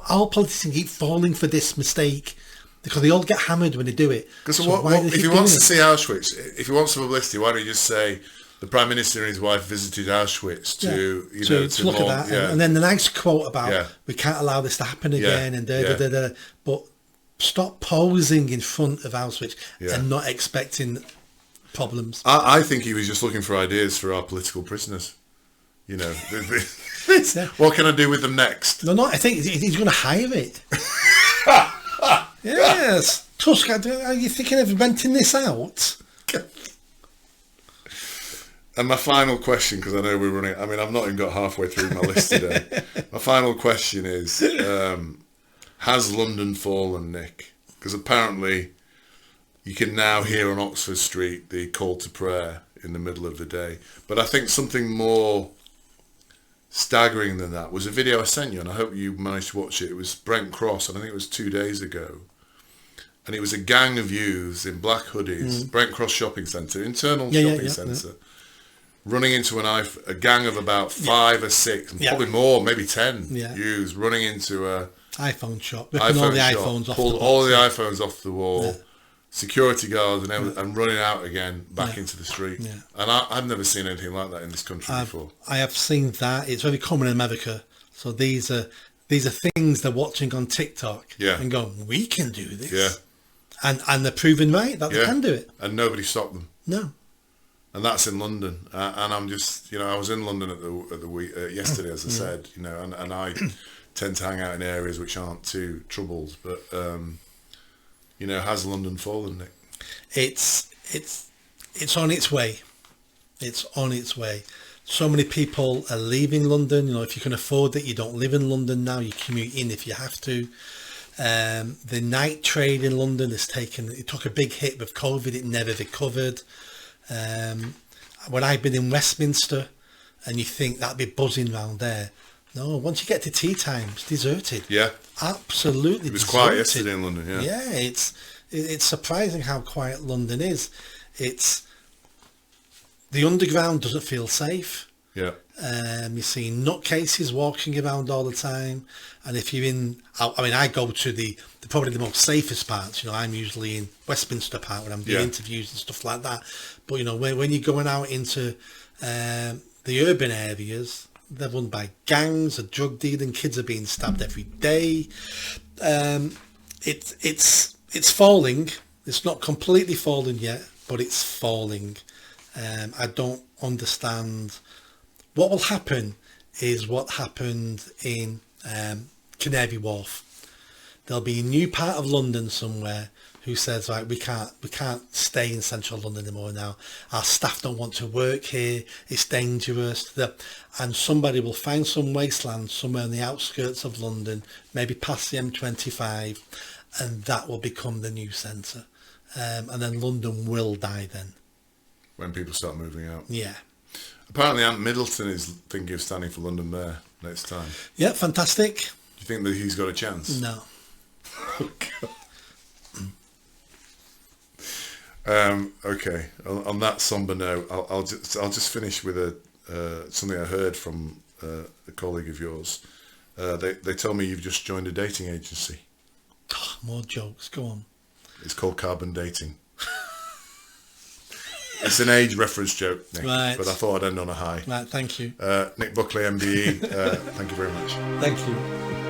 B: All politicians keep falling for this mistake. Because they all get hammered when they do it.
A: Because if he wants to see Auschwitz, if he wants some publicity, why don't you just say the Prime Minister and his wife visited Auschwitz to
B: look at that,
A: yeah.
B: and then the nice quote about we can't allow this to happen again, and but stop posing in front of Auschwitz and not expecting problems.
A: I think he was just looking for ideas for our political prisoners. What can I do with them next?
B: No, I think he's going to hire it. Yes, Tusk. Are you thinking of renting this out?
A: And my final question, because I know we're running. I mean, I've not even got halfway through my list today. My final question is: has London fallen, Nick? Because apparently, you can now hear on Oxford Street the call to prayer in the middle of the day. But I think something more staggering than that was a video I sent you, and I hope you managed to watch it. It was Brent Cross, and I think it was 2 days ago. And it was a gang of youths in black hoodies, Brent Cross Shopping Centre, internal shopping centre, running into a gang of about 5 or 6, and probably more, maybe 10 youths running into a
B: iPhone shop, ripping all the iPhones off the box.
A: All the iPhones off the wall, security guards and running out again back into the street. Yeah. And I've never seen anything like that in this country before. I
B: have seen that. It's very common in America. So these are things they're watching on TikTok and going, we can do this.
A: Yeah.
B: And they're proven right that they can do it.
A: And nobody stopped them.
B: No.
A: And that's in London. And I'm just, I was in London at the week yesterday, as I said, and I tend to hang out in areas which aren't too troubled. But has London fallen, Nick?
B: It's on its way. It's on its way. So many people are leaving London. If you can afford it, you don't live in London now. You commute in if you have to. The night trade in London it took a big hit with COVID. It never recovered. When I've been in Westminster, and you think that'd be buzzing around there. No, once you get to tea time, it's deserted.
A: Yeah,
B: absolutely.
A: It was quiet yesterday in London. Yeah,
B: yeah. It's surprising how quiet London is. It's the underground doesn't feel safe.
A: Yeah.
B: You see nutcases walking around all the time, and if you're I go to probably the most safest parts. I'm usually in Westminster Park when I'm doing interviews and stuff like that. But when you're going out into the urban areas, they're run by gangs of drug dealing. Kids are being stabbed every day. It's falling. It's not completely fallen yet, but it's falling. I don't understand. What will happen is what happened in Canary Wharf. there'll be a new part of London somewhere who says, right, we can't stay in central London anymore now. Our staff don't want to work here. It's dangerous. And somebody will find some wasteland somewhere on the outskirts of London, maybe past the M25, and that will become the new centre. And then London will die then.
A: When people start moving out.
B: Yeah.
A: Apparently Ant Middleton is thinking of standing for London Mayor next time.
B: Yeah, fantastic.
A: Do you think that he's got a chance?
B: No.
A: Oh, God. Okay. On that somber note, I'll just finish with something I heard from a colleague of yours. They told me you've just joined a dating agency.
B: Oh, more jokes. Go on.
A: It's called Carbon Dating. It's an age reference joke, Nick,
B: right.
A: But I thought I'd end on a high.
B: Right. Thank you.
A: Nick Buckley, MBE. Thank you very much.
B: Thank you.